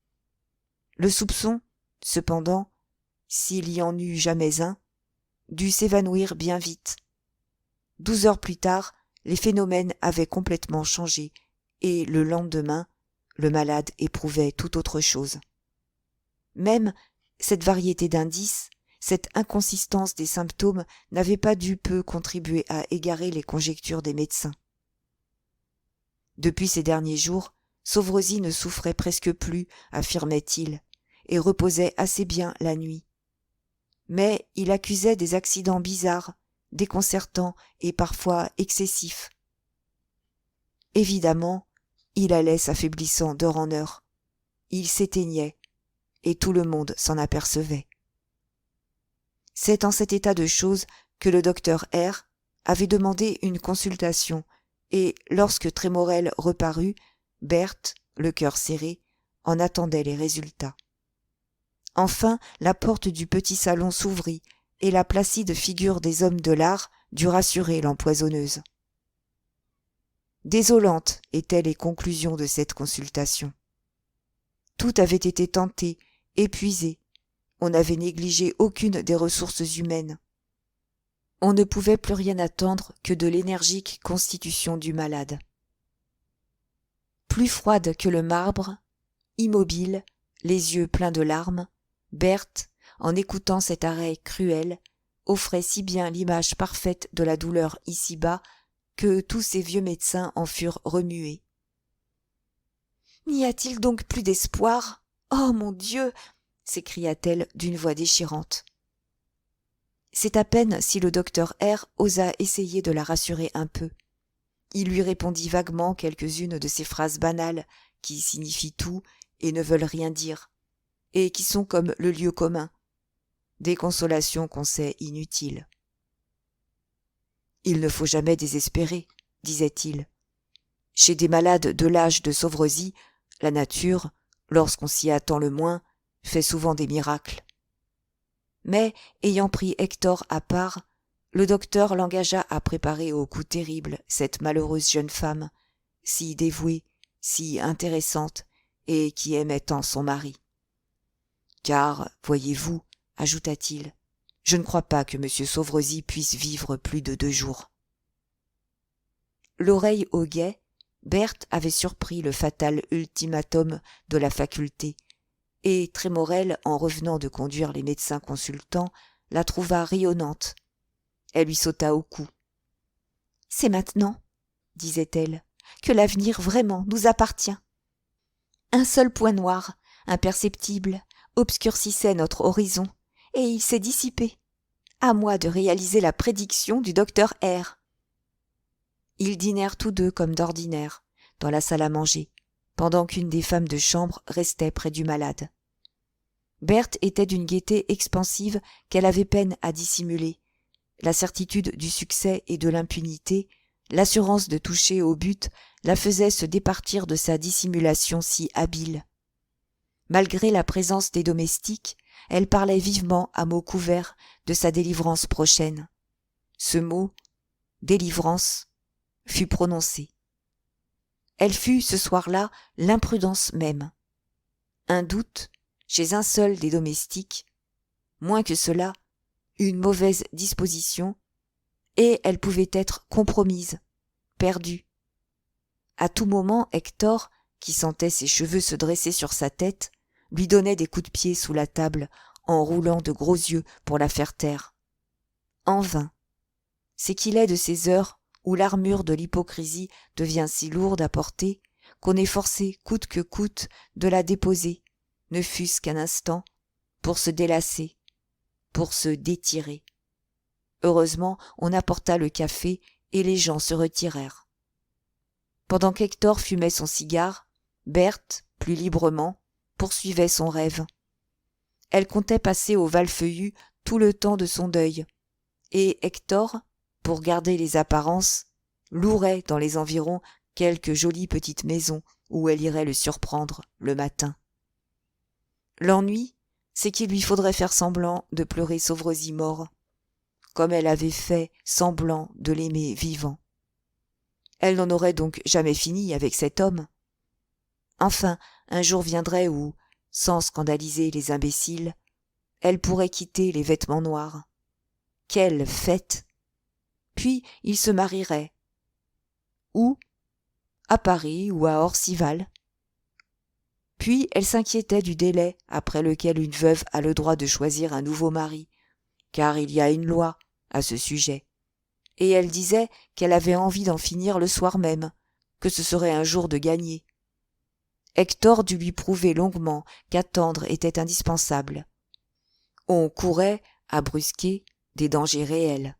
Le soupçon, cependant, s'il y en eut jamais un, dut s'évanouir bien vite. 12 heures plus tard, les phénomènes avaient complètement changé, et le lendemain, le malade éprouvait tout autre chose. Même cette variété d'indices, cette inconsistance des symptômes n'avait pas dû peu contribuer à égarer les conjectures des médecins. Depuis ces derniers jours, Sauverozzi ne souffrait presque plus, affirmait-il, et reposait assez bien la nuit. Mais il accusait des accidents bizarres, déconcertants et parfois excessifs. Évidemment, il allait s'affaiblissant d'heure en heure. Il s'éteignait, et tout le monde s'en apercevait. C'est en cet état de choses que le docteur R avait demandé une consultation, et lorsque Trémorel reparut, Berthe, le cœur serré, en attendait les résultats. Enfin, la porte du petit salon s'ouvrit, et la placide figure des hommes de l'art dut rassurer l'empoisonneuse. Désolantes étaient les conclusions de cette consultation. Tout avait été tenté, épuisé. On n'avait négligé aucune des ressources humaines. On ne pouvait plus rien attendre que de l'énergique constitution du malade. Plus froide que le marbre, immobile, les yeux pleins de larmes, Berthe, en écoutant cet arrêt cruel, offrait si bien l'image parfaite de la douleur ici-bas que tous ces vieux médecins en furent remués. « N'y a-t-il donc plus d'espoir ? Oh mon Dieu !» s'écria-t-elle d'une voix déchirante. C'est à peine si le docteur R osa essayer de la rassurer un peu. Il lui répondit vaguement quelques-unes de ces phrases banales qui signifient tout et ne veulent rien dire, et qui sont comme le lieu commun, des consolations qu'on sait inutiles. « Il ne faut jamais désespérer, disait-il. Chez des malades de l'âge de Sauverozzi, la nature, lorsqu'on s'y attend le moins, fait souvent des miracles. Mais, ayant pris Hector à part, le docteur l'engagea à préparer au coup terrible cette malheureuse jeune femme, si dévouée, si intéressante, et qui aimait tant son mari. Car, voyez-vous, ajouta-t-il, je ne crois pas que M. Sauvrezis puisse vivre plus de 2 jours. L'oreille au guet, Berthe avait surpris le fatal ultimatum de la faculté, et Trémorel, en revenant de conduire les médecins consultants, la trouva rayonnante. Elle lui sauta au cou. « C'est maintenant, disait-elle, que l'avenir vraiment nous appartient. Un seul point noir, imperceptible, obscurcissait notre horizon, et il s'est dissipé. À moi de réaliser la prédiction du docteur R. » Ils dînèrent tous deux comme d'ordinaire, dans la salle à manger, pendant qu'une des femmes de chambre restait près du malade. Berthe était d'une gaieté expansive qu'elle avait peine à dissimuler. La certitude du succès et de l'impunité, l'assurance de toucher au but, la faisaient se départir de sa dissimulation si habile. Malgré la présence des domestiques, elle parlait vivement à mots couverts de sa délivrance prochaine. Ce mot, délivrance, fut prononcé. Elle fut, ce soir-là, l'imprudence même. Un doute, chez un seul des domestiques, moins que cela, une mauvaise disposition, et elle pouvait être compromise, perdue. À tout moment, Hector, qui sentait ses cheveux se dresser sur sa tête, lui donnait des coups de pied sous la table, en roulant de gros yeux pour la faire taire. En vain. C'est qu'il est de ces heures où l'armure de l'hypocrisie devient si lourde à porter qu'on est forcé coûte que coûte de la déposer, ne fût-ce qu'un instant, pour se délasser, pour se détirer. Heureusement, on apporta le café et les gens se retirèrent. Pendant qu'Hector fumait son cigare, Berthe, plus librement, poursuivait son rêve. Elle comptait passer au Valfeuillu tout le temps de son deuil, et Hector, pour garder les apparences, louerait dans les environs quelque jolie petite maison où elle irait le surprendre le matin. L'ennui, c'est qu'il lui faudrait faire semblant de pleurer Sauvrezis mort, comme elle avait fait semblant de l'aimer vivant. Elle n'en aurait donc jamais fini avec cet homme. Enfin, un jour viendrait où, sans scandaliser les imbéciles, elle pourrait quitter les vêtements noirs. Quelle fête! Puis il se marierait. Où? À Paris ou à Orcival. Puis elle s'inquiétait du délai après lequel une veuve a le droit de choisir un nouveau mari, car il y a une loi à ce sujet. Et elle disait qu'elle avait envie d'en finir le soir même, que ce serait un jour de gagné. Hector dut lui prouver longuement qu'attendre était indispensable. On courait, à brusquer, des dangers réels.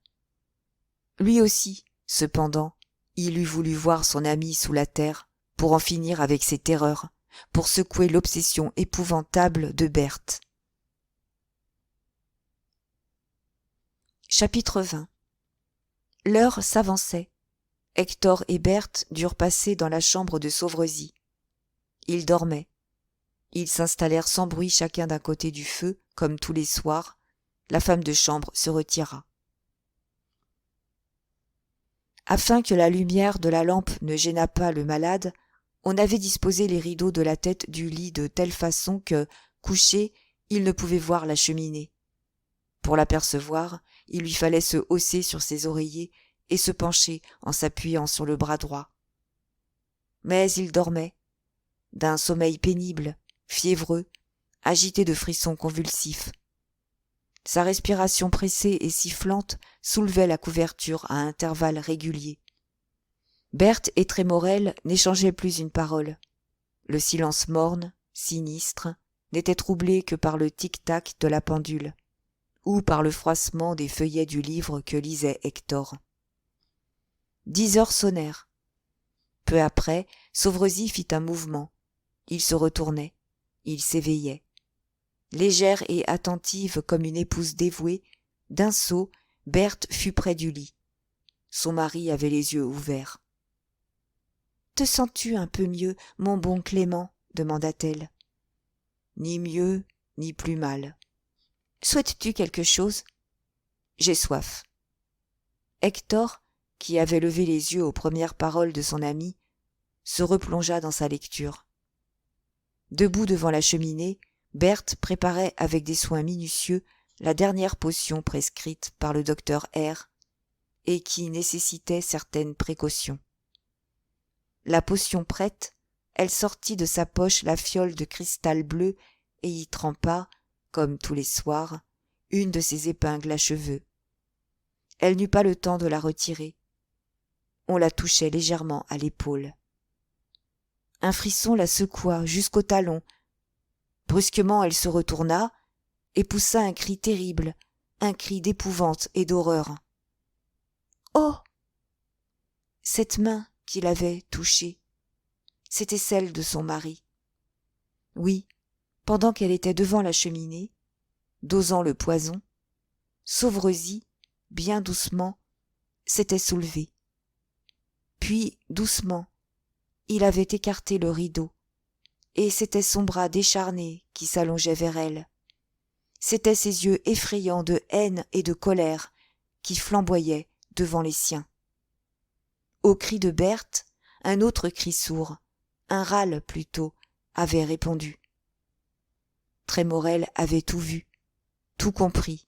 Lui aussi, cependant, il eût voulu voir son ami sous la terre pour en finir avec ses terreurs, pour secouer l'obsession épouvantable de Berthe. Chapitre 20. L'heure s'avançait. Hector et Berthe durent passer dans la chambre de Sauvrezis. Ils dormaient. Ils s'installèrent sans bruit chacun d'un côté du feu, comme tous les soirs. La femme de chambre se retira. Afin que la lumière de la lampe ne gênât pas le malade, on avait disposé les rideaux de la tête du lit de telle façon que, couché, il ne pouvait voir la cheminée. Pour l'apercevoir, il lui fallait se hausser sur ses oreillers et se pencher en s'appuyant sur le bras droit. Mais il dormait, d'un sommeil pénible, fiévreux, agité de frissons convulsifs. Sa respiration pressée et sifflante soulevait la couverture à intervalles réguliers. Berthe et Trémorel n'échangeaient plus une parole. Le silence morne, sinistre, n'était troublé que par le tic-tac de la pendule, ou par le froissement des feuillets du livre que lisait Hector. 10 heures sonnèrent. Peu après, Sauvrezis fit un mouvement. Il se retournait. Il s'éveillait. Légère et attentive comme une épouse dévouée, d'un saut, Berthe fut près du lit. Son mari avait les yeux ouverts. « Te sens-tu un peu mieux, mon bon Clément ?» demanda-t-elle. ni mieux, ni plus mal. Souhaites-tu quelque chose ? J'ai soif. Hector, qui avait levé les yeux aux premières paroles de son ami, se replongea dans sa lecture. Debout devant la cheminée, Berthe préparait avec des soins minutieux la dernière potion prescrite par le docteur R et qui nécessitait certaines précautions. La potion prête, elle sortit de sa poche la fiole de cristal bleu et y trempa, comme tous les soirs, une de ses épingles à cheveux. Elle n'eut pas le temps de la retirer. On la touchait légèrement à l'épaule. Un frisson la secoua jusqu'au talon. Brusquement elle se retourna et poussa un cri terrible, un cri d'épouvante et d'horreur. Oh ! Cette main qui l'avait touchée, c'était celle de son mari. Oui, pendant qu'elle était devant la cheminée, dosant le poison, Sauverezzy, bien doucement, s'était soulevé. Puis, doucement, il avait écarté le rideau, et c'était son bras décharné qui s'allongeait vers elle. C'étaient ses yeux effrayants de haine et de colère qui flamboyaient devant les siens. Au cri de Berthe, un autre cri sourd, un râle plutôt, avait répondu. Trémorel avait tout vu, tout compris.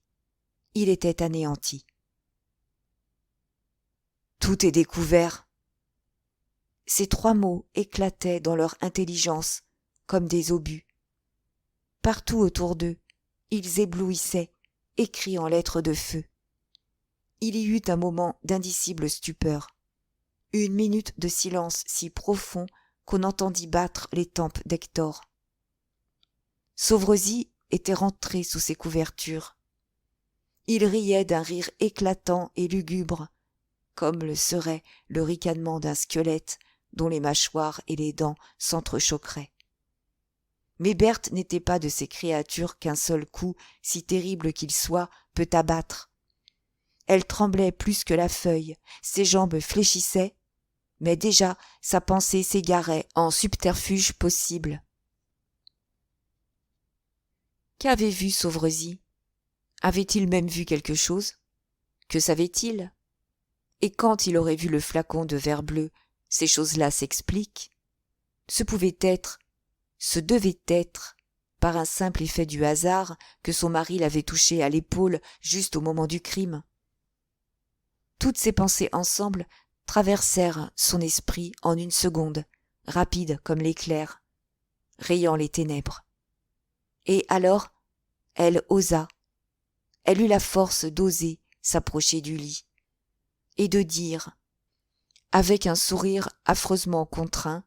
Il était anéanti. Tout est découvert. Ces 3 mots éclataient dans leur intelligence comme des obus. Partout autour d'eux, ils éblouissaient, écrits en lettres de feu. Il y eut un moment d'indicible stupeur, une minute de silence si profond qu'on entendit battre les tempes d'Hector. Sauverezzy était rentré sous ses couvertures. Il riait d'un rire éclatant et lugubre, comme le serait le ricanement d'un squelette dont les mâchoires et les dents s'entrechoqueraient. Mais Berthe n'était pas de ces créatures qu'un seul coup, si terrible qu'il soit, peut abattre. Elle tremblait plus que la feuille, ses jambes fléchissaient, mais déjà sa pensée s'égarait en subterfuges possibles. Qu'avait vu Sauverezzy ? Avait-il même vu quelque chose ? Que savait-il ? Et quand il aurait vu le flacon de verre bleu, ces choses-là s'expliquent. Ce pouvait être, ce devait être, par un simple effet du hasard, que son mari l'avait touché à l'épaule juste au moment du crime. Toutes ces pensées ensemble traversèrent son esprit en une seconde, rapides comme l'éclair, rayant les ténèbres. Et alors, elle osa, elle eut la force d'oser s'approcher du lit, et de dire, avec un sourire affreusement contraint,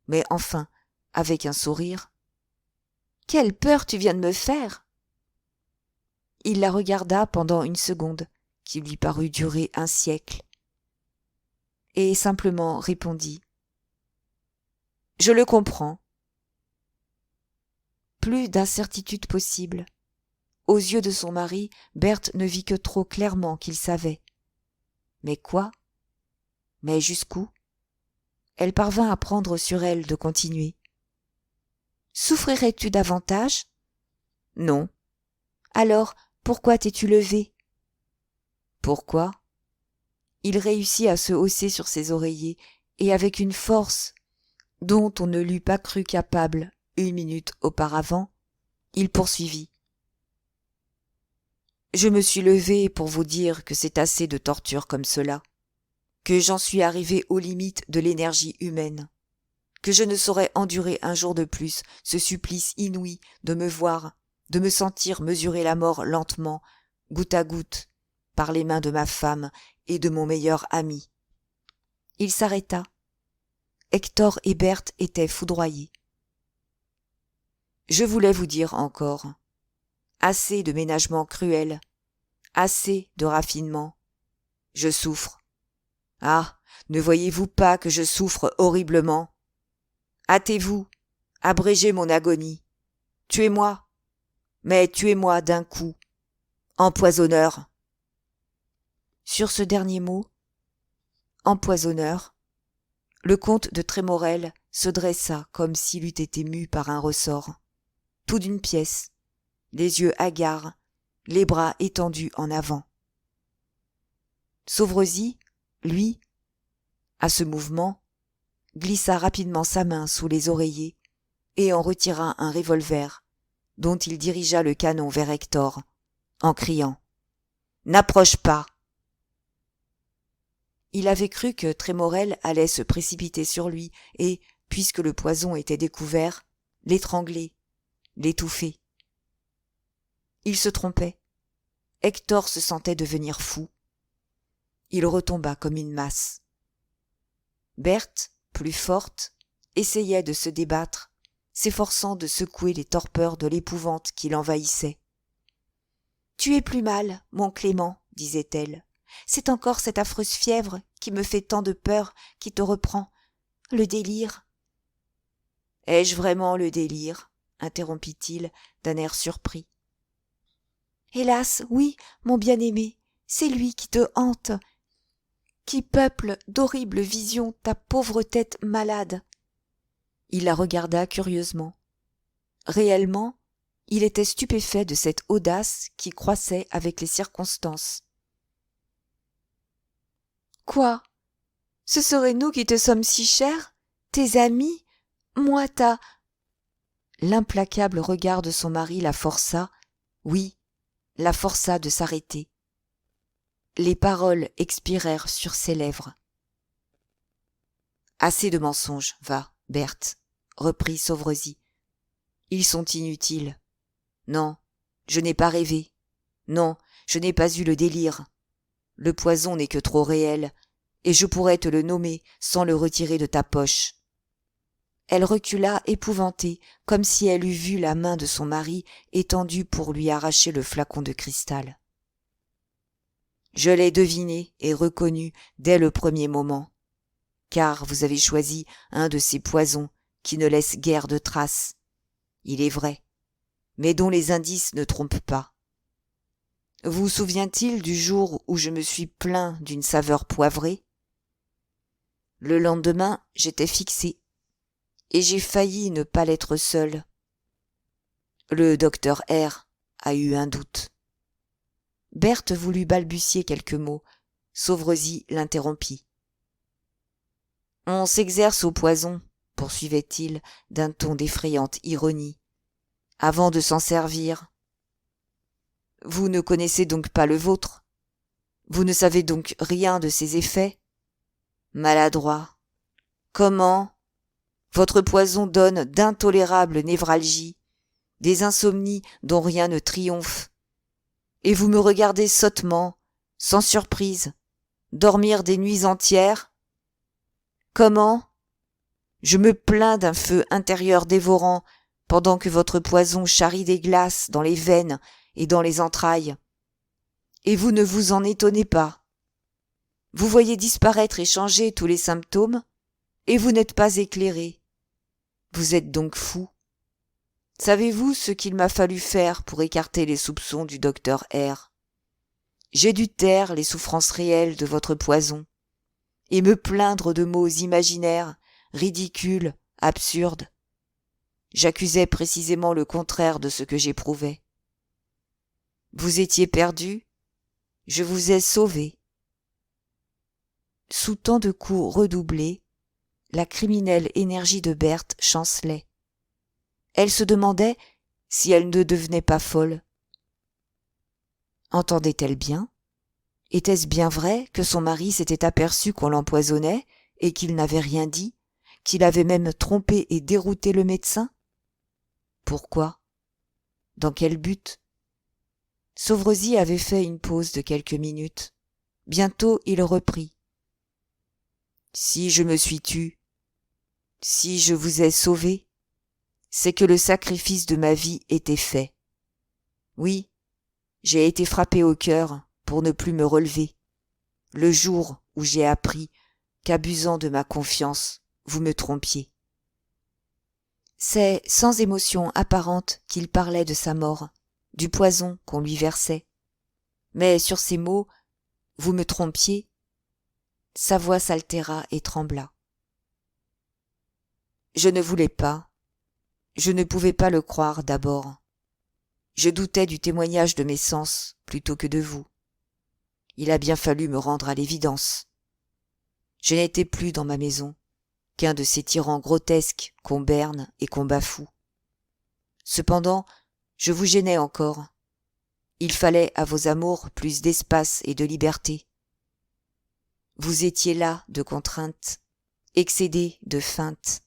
mais enfin avec un sourire, « Quelle peur tu viens de me faire !» Il la regarda pendant une seconde, qui lui parut durer un siècle, et simplement répondit, « Je le comprends. » Plus d'incertitude possible. Aux yeux de son mari, Berthe ne vit que trop clairement qu'il savait. Mais quoi ? Mais jusqu'où ? Elle parvint à prendre sur elle de continuer. « Souffrirais-tu davantage ? » ?»« Non. »« Alors, pourquoi t'es-tu levé ?»« Pourquoi ?» Il réussit à se hausser sur ses oreillers, et avec une force dont on ne l'eût pas cru capable 1 minute auparavant, il poursuivit. « Je me suis levé pour vous dire que c'est assez de torture comme cela, que j'en suis arrivé aux limites de l'énergie humaine, que je ne saurais endurer un jour de plus ce supplice inouï de me voir, de me sentir mesurer la mort lentement, goutte à goutte, par les mains de ma femme et de mon meilleur ami. » Il s'arrêta. Hector et Berthe étaient foudroyés. « Je voulais vous dire encore, assez de ménagement cruel, assez de raffinement. Je souffre. Ah, ne voyez-vous pas que je souffre horriblement ? Hâtez-vous, abrégez mon agonie. Tuez-moi, mais tuez-moi d'un coup. Empoisonneur. » Sur ce dernier mot, empoisonneur, le comte de Trémorel se dressa comme s'il eût été mu par un ressort. tout d'une pièce, les yeux hagards, les bras étendus en avant. Sauvresi, lui, à ce mouvement, glissa rapidement sa main sous les oreillers et en retira un revolver, dont il dirigea le canon vers Hector, en criant « N'approche pas !» Il avait cru que Trémorel allait se précipiter sur lui et, puisque le poison était découvert, l'étrangler, l'étouffer. Il se trompait. Hector se sentait devenir fou. Il retomba comme une masse. Berthe, plus forte, essayait de se débattre, s'efforçant de secouer les torpeurs de l'épouvante qui l'envahissait. « Tu es plus mal, mon Clément, disait-elle. C'est encore cette affreuse fièvre qui me fait tant de peur qui te reprend. Le délire. » « Ai-je vraiment le délire ?» interrompit-il d'un air surpris. « Hélas, oui, mon bien-aimé, c'est lui qui te hante, qui peuple d'horribles visions ta pauvre tête malade. » Il la regarda curieusement. Réellement, il était stupéfait de cette audace qui croissait avec les circonstances. « Quoi ? Ce serait nous qui te sommes si chers, tes amis, moi ta... » L'implacable regard de son mari la força, oui, la força de s'arrêter. Les paroles expirèrent sur ses lèvres. « Assez de mensonges, va, Berthe, reprit Sauvresi. Ils sont inutiles. Non, je n'ai pas rêvé. Non, je n'ai pas eu le délire. Le poison n'est que trop réel, et je pourrais te le nommer sans le retirer de ta poche. » Elle recula épouvantée, comme si elle eût vu la main de son mari étendue pour lui arracher le flacon de cristal. « Je l'ai deviné et reconnu dès le premier moment, car vous avez choisi un de ces poisons qui ne laissent guère de traces, il est vrai, mais dont les indices ne trompent pas. Vous souvient-il du jour où je me suis plaint d'une saveur poivrée ? Le lendemain, j'étais fixé, et j'ai failli ne pas l'être seul. Le docteur R a eu un doute. » Berthe voulut balbutier quelques mots. Sauvresi l'interrompit. « On s'exerce au poison, poursuivait-il d'un ton d'effrayante ironie, avant de s'en servir. Vous ne connaissez donc pas le vôtre. Vous ne savez donc rien de ses effets. Maladroit. Comment ? Votre poison donne d'intolérables névralgies, des insomnies dont rien ne triomphe. Et vous me regardez sottement, sans surprise, dormir des nuits entières ? Comment ? Je me plains d'un feu intérieur dévorant, pendant que votre poison charrie des glaces dans les veines et dans les entrailles. Et vous ne vous en étonnez pas. Vous voyez disparaître et changer tous les symptômes, et vous n'êtes pas éclairé. Vous êtes donc fou. Savez-vous ce qu'il m'a fallu faire pour écarter les soupçons du docteur R ? J'ai dû taire les souffrances réelles de votre poison, et me plaindre de mots imaginaires, ridicules, absurdes. J'accusais précisément le contraire de ce que j'éprouvais. Vous étiez perdu, je vous ai sauvé. » Sous tant de coups redoublés, la criminelle énergie de Berthe chancelait. Elle se demandait si elle ne devenait pas folle. Entendait-elle bien ? Était-ce bien vrai que son mari s'était aperçu qu'on l'empoisonnait et qu'il n'avait rien dit, qu'il avait même trompé et dérouté le médecin ? Pourquoi ? Dans quel but ? Sauvresi avait fait une pause de quelques minutes. Bientôt il reprit. « Si je me suis tue, si je vous ai sauvé, c'est que le sacrifice de ma vie était fait. Oui, j'ai été frappé au cœur pour ne plus me relever, le jour où j'ai appris qu'abusant de ma confiance, vous me trompiez. » C'est sans émotion apparente qu'il parlait de sa mort, du poison qu'on lui versait. Mais sur ces mots, « vous me trompiez », sa voix s'altéra et trembla. « Je ne voulais pas. Je ne pouvais pas le croire d'abord. Je doutais du témoignage de mes sens plutôt que de vous. Il a bien fallu me rendre à l'évidence. Je n'étais plus dans ma maison, qu'un de ces tyrans grotesques qu'on berne et qu'on bafoue. Cependant, je vous gênais encore. Il fallait à vos amours plus d'espace et de liberté. Vous étiez là de contrainte, excédé de feinte.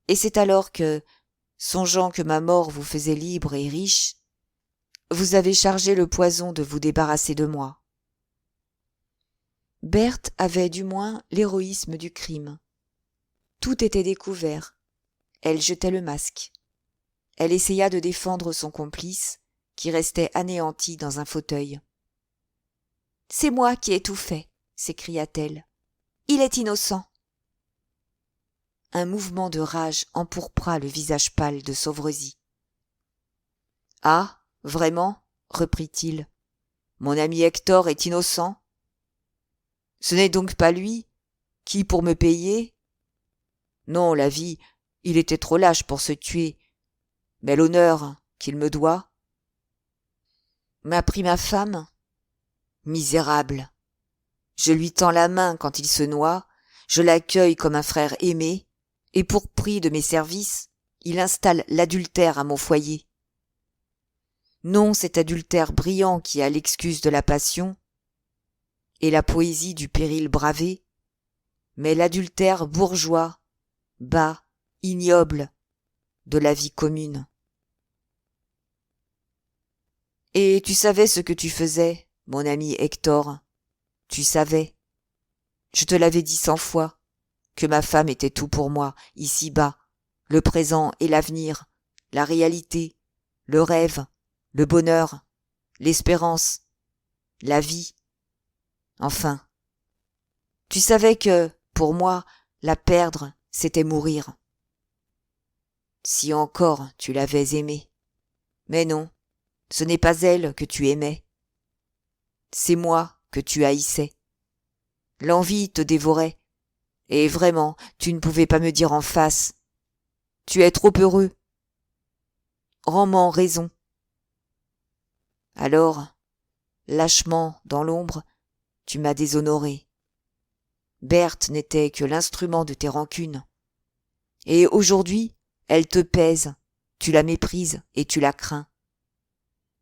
Et c'est alors que, songeant que ma mort vous faisait libre et riche, vous avez chargé le poison de vous débarrasser de moi. Berthe avait du moins l'héroïsme du crime. Tout était découvert. Elle jetait le masque. Elle essaya de défendre son complice, qui restait anéanti dans un fauteuil. « C'est moi qui ai tout fait !» s'écria-t-elle. « Il est innocent !» Un mouvement de rage empourpra le visage pâle de Sauvrezy. « Ah, vraiment ?» reprit-il. « Mon ami Hector est innocent ? Ce n'est donc pas lui qui, pour me payer ? Non, la vie, il était trop lâche pour se tuer. Mais l'honneur qu'il me doit m'a pris ma femme. Misérable. Je lui tends la main quand il se noie, je l'accueille comme un frère aimé, et pour prix de mes services, il installe l'adultère à mon foyer. Non cet adultère brillant qui a l'excuse de la passion et la poésie du péril bravé, mais l'adultère bourgeois, bas, ignoble, de la vie commune. Et tu savais ce que tu faisais, mon ami Hector, tu savais. Je te l'avais dit 100 fois, que ma femme était tout pour moi, ici-bas, le présent et l'avenir, la réalité, le rêve, le bonheur, l'espérance, la vie. Enfin, tu savais que, pour moi, la perdre, c'était mourir. Si encore tu l'avais aimée. Mais non, ce n'est pas elle que tu aimais. C'est moi que tu haïssais. L'envie te dévorait, et vraiment, tu ne pouvais pas me dire en face. Tu es trop heureux. Rends-moi raison. Alors, lâchement, dans l'ombre, tu m'as déshonoré. Berthe n'était que l'instrument de tes rancunes. Et aujourd'hui, elle te pèse, tu la méprises et tu la crains.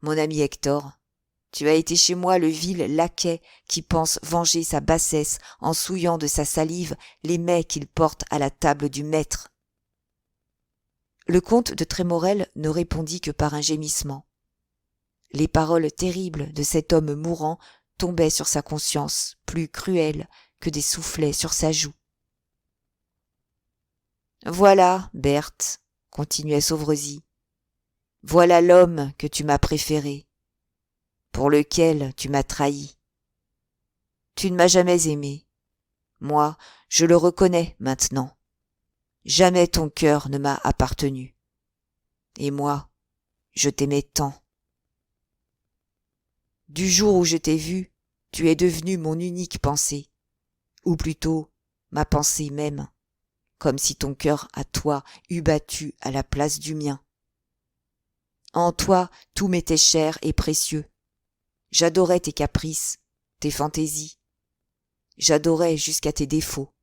Mon ami Hector, tu as été chez moi le vil laquais qui pense venger sa bassesse en souillant de sa salive les mets qu'il porte à la table du maître. Le comte de Trémorel ne répondit que par un gémissement. Les paroles terribles de cet homme mourant tombaient sur sa conscience, plus cruelles que des soufflets sur sa joue. « Voilà, Berthe, continuait Sauvrezy, voilà l'homme que tu m'as préféré, pour lequel tu m'as trahi. Tu ne m'as jamais aimé. Moi, je le reconnais maintenant. Jamais ton cœur ne m'a appartenu. Et moi, je t'aimais tant. Du jour où je t'ai vu, tu es devenu mon unique pensée, ou plutôt ma pensée même, comme si ton cœur à toi eût battu à la place du mien. En toi, tout m'était cher et précieux. J'adorais tes caprices, tes fantaisies. J'adorais jusqu'à tes défauts.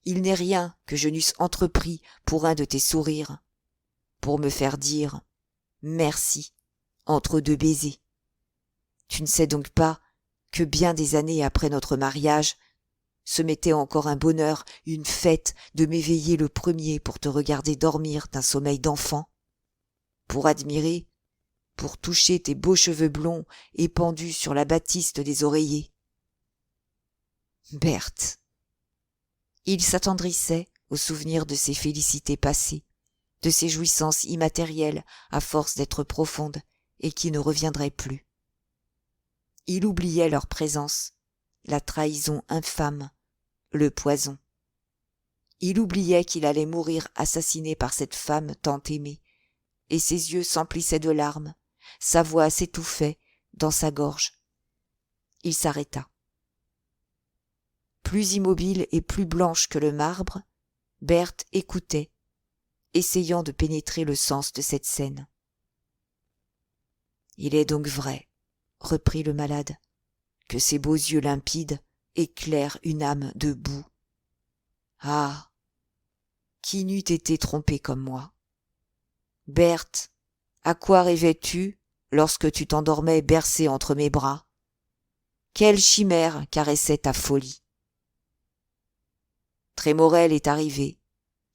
Il n'est rien que je n'eusse entrepris pour un de tes sourires, pour me faire dire « merci » entre deux baisers. Tu ne sais donc pas que bien des années après notre mariage, ce m'était encore un bonheur, une fête de m'éveiller le premier pour te regarder dormir d'un sommeil d'enfant, pour admirer, pour toucher tes beaux cheveux blonds épandus sur la batiste des oreillers. Berthe. Il s'attendrissait au souvenir de ces félicités passées, de ces jouissances immatérielles à force d'être profondes et qui ne reviendraient plus. Il oubliait leur présence, la trahison infâme, le poison. Il oubliait qu'il allait mourir assassiné par cette femme tant aimée, et ses yeux s'emplissaient de larmes, sa voix s'étouffait dans sa gorge. Il s'arrêta. Plus immobile et plus blanche que le marbre, Berthe écoutait, essayant de pénétrer le sens de cette scène. « Il est donc vrai, reprit le malade, que ces beaux yeux limpides éclairent une âme de boue. Ah, qui n'eût été trompé comme moi? Berthe, à quoi rêvais-tu lorsque tu t'endormais bercée entre mes bras? Quelle chimère caressait ta folie? Trémorel est arrivé,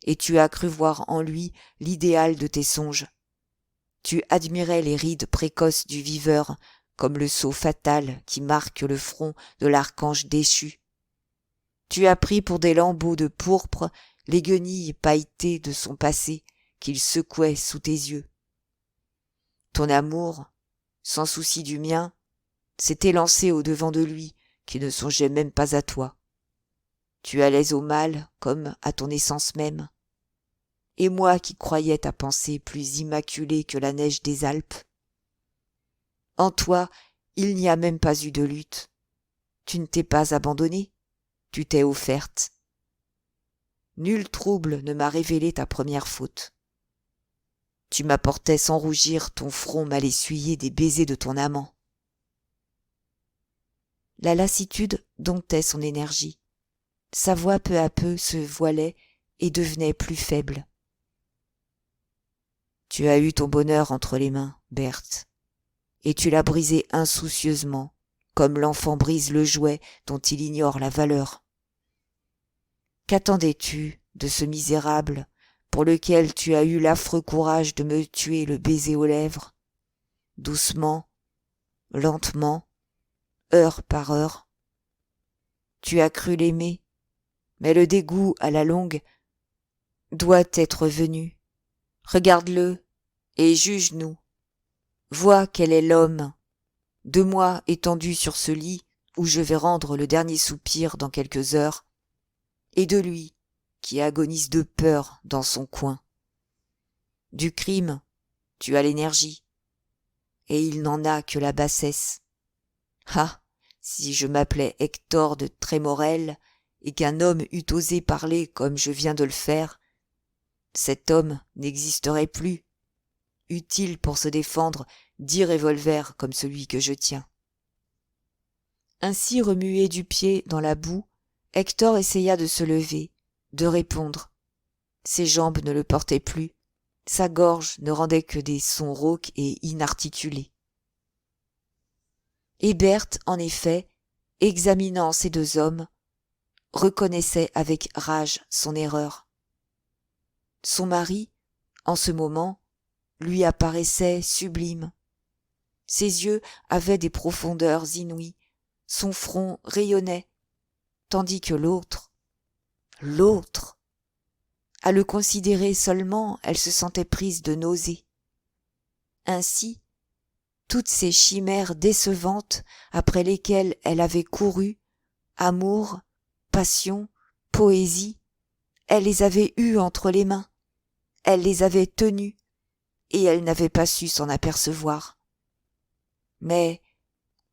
et tu as cru voir en lui l'idéal de tes songes. Tu admirais les rides précoces du viveur comme le sceau fatal qui marque le front de l'archange déchu. Tu as pris pour des lambeaux de pourpre les guenilles pailletées de son passé qu'il secouait sous tes yeux. Ton amour, sans souci du mien, s'était lancé au-devant de lui qui ne songeait même pas à toi. Tu allais au mal comme à ton essence même. Et moi qui croyais ta pensée plus immaculée que la neige des Alpes. En toi, il n'y a même pas eu de lutte. Tu ne t'es pas abandonnée, tu t'es offerte. Nul trouble ne m'a révélé ta première faute. Tu m'apportais sans rougir ton front mal essuyé des baisers de ton amant. La lassitude domptait son énergie. Sa voix peu à peu se voilait et devenait plus faible. Tu as eu ton bonheur entre les mains, Berthe, et tu l'as brisé insoucieusement, comme l'enfant brise le jouet dont il ignore la valeur. Qu'attendais-tu de ce misérable pour lequel tu as eu l'affreux courage de me tuer le baiser aux lèvres? Doucement, lentement, heure par heure. Tu as cru l'aimer, mais le dégoût à la longue doit être venu. Regarde-le et juge-nous. Vois quel est l'homme, de moi étendu sur ce lit où je vais rendre le dernier soupir dans quelques heures, et de lui qui agonise de peur dans son coin. Du crime, tu as l'énergie, et il n'en a que la bassesse. Ah, si je m'appelais Hector de Trémorel, et qu'un homme eût osé parler comme je viens de le faire, cet homme n'existerait plus, utile pour se défendre 10 revolvers comme celui que je tiens. Ainsi remué du pied dans la boue, Hector essaya de se lever, de répondre. Ses jambes ne le portaient plus, sa gorge ne rendait que des sons rauques et inarticulés. Et Berthe, en effet, examinant ces 2 hommes, reconnaissait avec rage son erreur. Son mari, en ce moment, lui apparaissait sublime. Ses yeux avaient des profondeurs inouïes, son front rayonnait, tandis que l'autre, à le considérer seulement, elle se sentait prise de nausée. Ainsi, toutes ces chimères décevantes après lesquelles elle avait couru, amour, passion, poésie, elle les avait eues entre les mains, elle les avait tenues, et elle n'avait pas su s'en apercevoir. Mais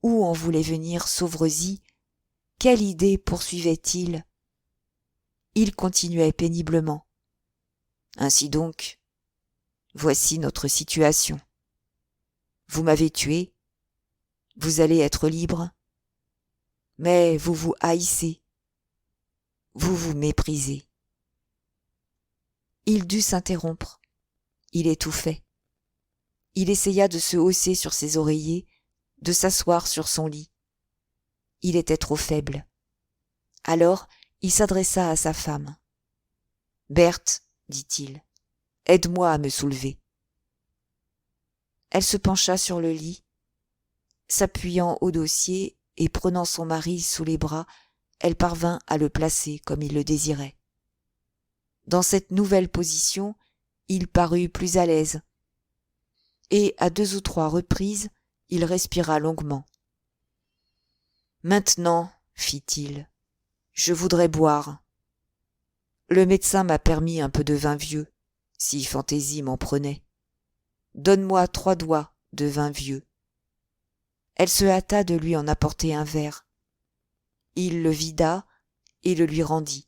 où en voulait venir Sauvrezis? Quelle idée poursuivait-il? Il continuait péniblement. Ainsi donc, voici notre situation. Vous m'avez tué, vous allez être libre, mais vous vous haïssez, vous vous méprisez. Il dut s'interrompre, il étouffait. Il essaya de se hausser sur ses oreillers, de s'asseoir sur son lit. Il était trop faible. Alors, il s'adressa à sa femme. « Berthe, dit-il, aide-moi à me soulever. » Elle se pencha sur le lit, s'appuyant au dossier et prenant son mari sous les bras, elle parvint à le placer comme il le désirait. Dans cette nouvelle position, il parut plus à l'aise, et à 2 ou 3 reprises, il respira longuement. « Maintenant, fit-il, je voudrais boire. Le médecin m'a permis un peu de vin vieux, si fantaisie m'en prenait. Donne-moi 3 doigts de vin vieux. » Elle se hâta de lui en apporter un verre. Il le vida et le lui rendit.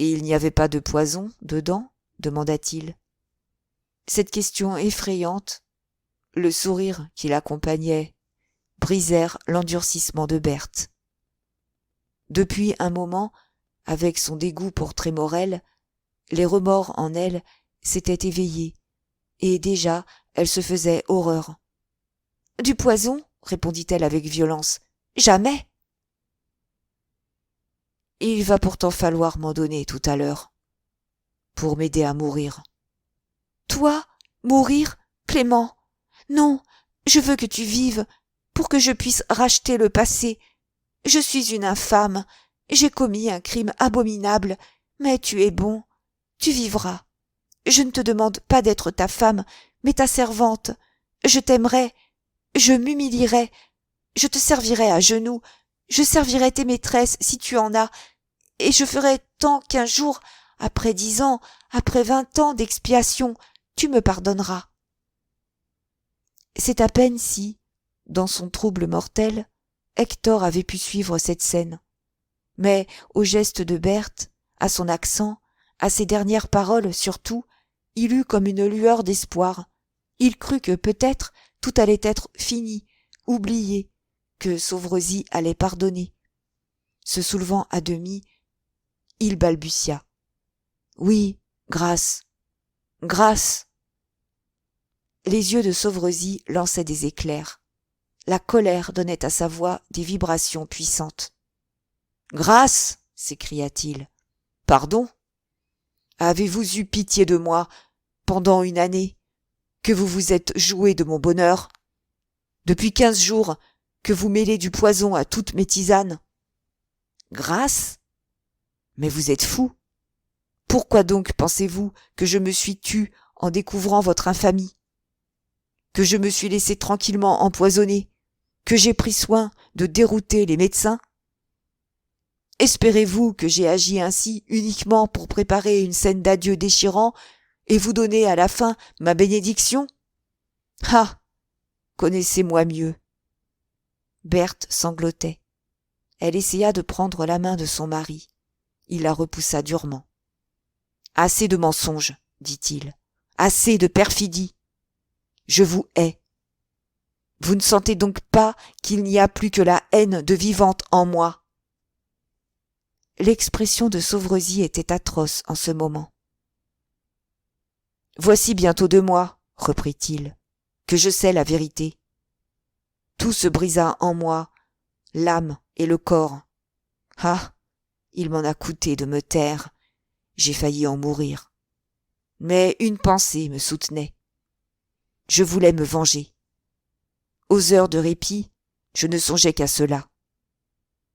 Et il n'y avait pas de poison dedans ? Demanda-t-il. Cette question effrayante, le sourire qui l'accompagnait, brisèrent l'endurcissement de Berthe. Depuis un moment, avec son dégoût pour Trémorel, les remords en elle s'étaient éveillés, et déjà elle se faisait horreur. « Du poison ?» répondit-elle avec violence. « Jamais !»« Il va pourtant falloir m'en donner tout à l'heure, pour m'aider à mourir. »« Toi, mourir, Clément ? Non, je veux que tu vives, pour que je puisse racheter le passé. Je suis une infâme, j'ai commis un crime abominable, mais tu es bon, tu vivras. Je ne te demande pas d'être ta femme, mais ta servante. Je t'aimerai, je m'humilierai, je te servirai à genoux, je servirai tes maîtresses si tu en as, et je ferai tant qu'un jour, après 10 ans, après 20 ans d'expiation, tu me pardonneras. » C'est à peine si, dans son trouble mortel, Hector avait pu suivre cette scène. Mais au geste de Berthe, à son accent, à ses dernières paroles surtout, il eut comme une lueur d'espoir. Il crut que peut-être tout allait être fini, oublié, que Sauverozzy allait pardonner. Se soulevant à demi, il balbutia. « Oui, grâce. Grâce !» Les yeux de Sauverozzy lançaient des éclairs. La colère donnait à sa voix des vibrations puissantes. « Grâce !» s'écria-t-il. « Pardon ? Avez-vous eu pitié de moi pendant une année, que vous vous êtes joué de mon bonheur, depuis 15 jours que vous mêlez du poison à toutes mes tisanes ? Grâce ? Mais vous êtes fou. Pourquoi donc pensez-vous que je me suis tue en découvrant votre infamie ? Que je me suis laissé tranquillement empoisonner ? Que j'ai pris soin de dérouter les médecins ? Espérez-vous que j'ai agi ainsi uniquement pour préparer une scène d'adieu déchirant et vous donner à la fin ma bénédiction ? Ah ! Connaissez-moi mieux. » Berthe sanglotait. Elle essaya de prendre la main de son mari. Il la repoussa durement. « Assez de mensonges, dit-il. Assez de perfidie. Je vous hais. Vous ne sentez donc pas qu'il n'y a plus que la haine de vivante en moi ?» L'expression de Sauverozzy était atroce en ce moment. « Voici bientôt 2 mois, reprit-il, que je sais la vérité. Tout se brisa en moi, l'âme et le corps. Ah, il m'en a coûté de me taire, j'ai failli en mourir. Mais une pensée me soutenait. Je voulais me venger. Aux heures de répit, je ne songeais qu'à cela.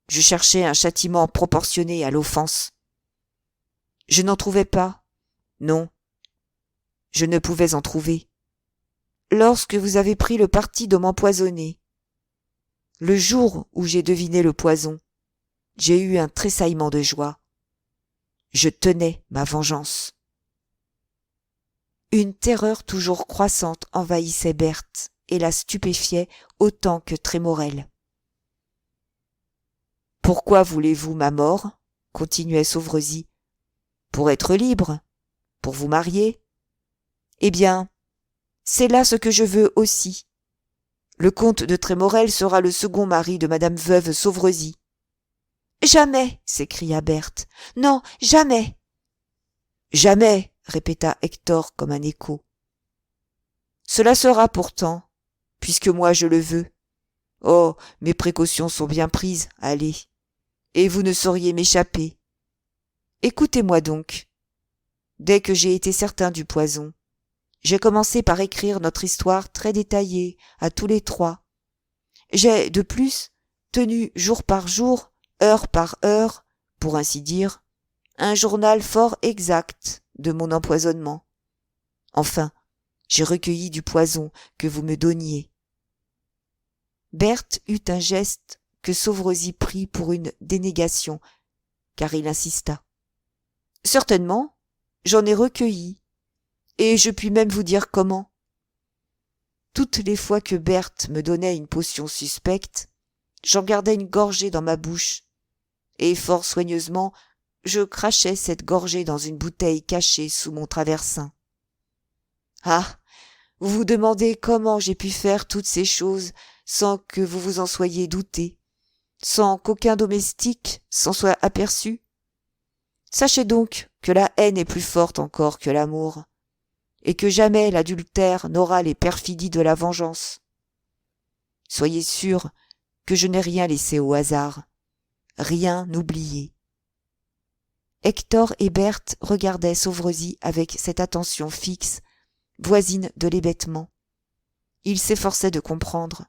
Je cherchais un châtiment proportionné à l'offense. Je n'en trouvais pas. Non, je ne pouvais en trouver. Lorsque vous avez pris le parti de m'empoisonner, le jour où j'ai deviné le poison, j'ai eu un tressaillement de joie. Je tenais ma vengeance. Une terreur toujours croissante envahissait Berthe et la stupéfiait autant que Trémorel. « Pourquoi voulez-vous ma mort ?» continuait Sauverozzy. « Pour être libre ? Pour vous marier ? Eh bien, c'est là ce que je veux aussi. Le comte de Trémorel sera le second mari de madame veuve Sauverozzy. »« Jamais !» s'écria Berthe. « Non, jamais !»« Jamais !» répéta Hector comme un écho. « Cela sera pourtant, puisque moi je le veux. Oh, mes précautions sont bien prises, allez, et vous ne sauriez m'échapper. Écoutez-moi donc. Dès que j'ai été certain du poison, j'ai commencé par écrire notre histoire très détaillée à tous les 3. J'ai, de plus, tenu jour par jour, heure par heure, pour ainsi dire, un journal fort exact de mon empoisonnement. Enfin, j'ai recueilli du poison que vous me donniez. » Berthe eut un geste que Sauverozzy prit pour une dénégation, car il insista. « Certainement, j'en ai recueilli, et je puis même vous dire comment. Toutes les fois que Berthe me donnait une potion suspecte, j'en gardais une gorgée dans ma bouche, et fort soigneusement, je crachais cette gorgée dans une bouteille cachée sous mon traversin. Ah, vous vous demandez comment j'ai pu faire toutes ces choses sans que vous vous en soyez douté, sans qu'aucun domestique s'en soit aperçu? Sachez donc que la haine est plus forte encore que l'amour, et que jamais l'adultère n'aura les perfidies de la vengeance. Soyez sûr que je n'ai rien laissé au hasard, rien oublié. Hector et Berthe regardaient Sauveresis avec cette attention fixe, voisine de l'hébétement. Ils s'efforçaient de comprendre.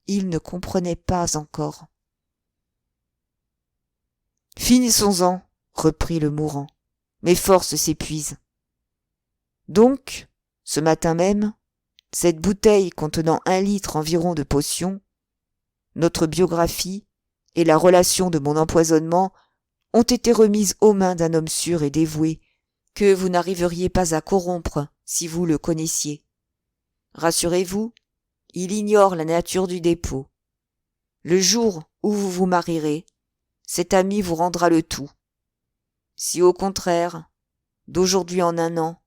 Ils ne comprenaient pas encore. « Finissons-en, reprit le mourant. Mes forces s'épuisent. Donc, ce matin même, cette bouteille contenant 1 litre environ de potion, notre biographie et la relation de mon empoisonnement ont été remises aux mains d'un homme sûr et dévoué que vous n'arriveriez pas à corrompre si vous le connaissiez. Rassurez-vous, il ignore la nature du dépôt. Le jour où vous vous marierez, cet ami vous rendra le tout. Si au contraire, d'aujourd'hui en 1 an,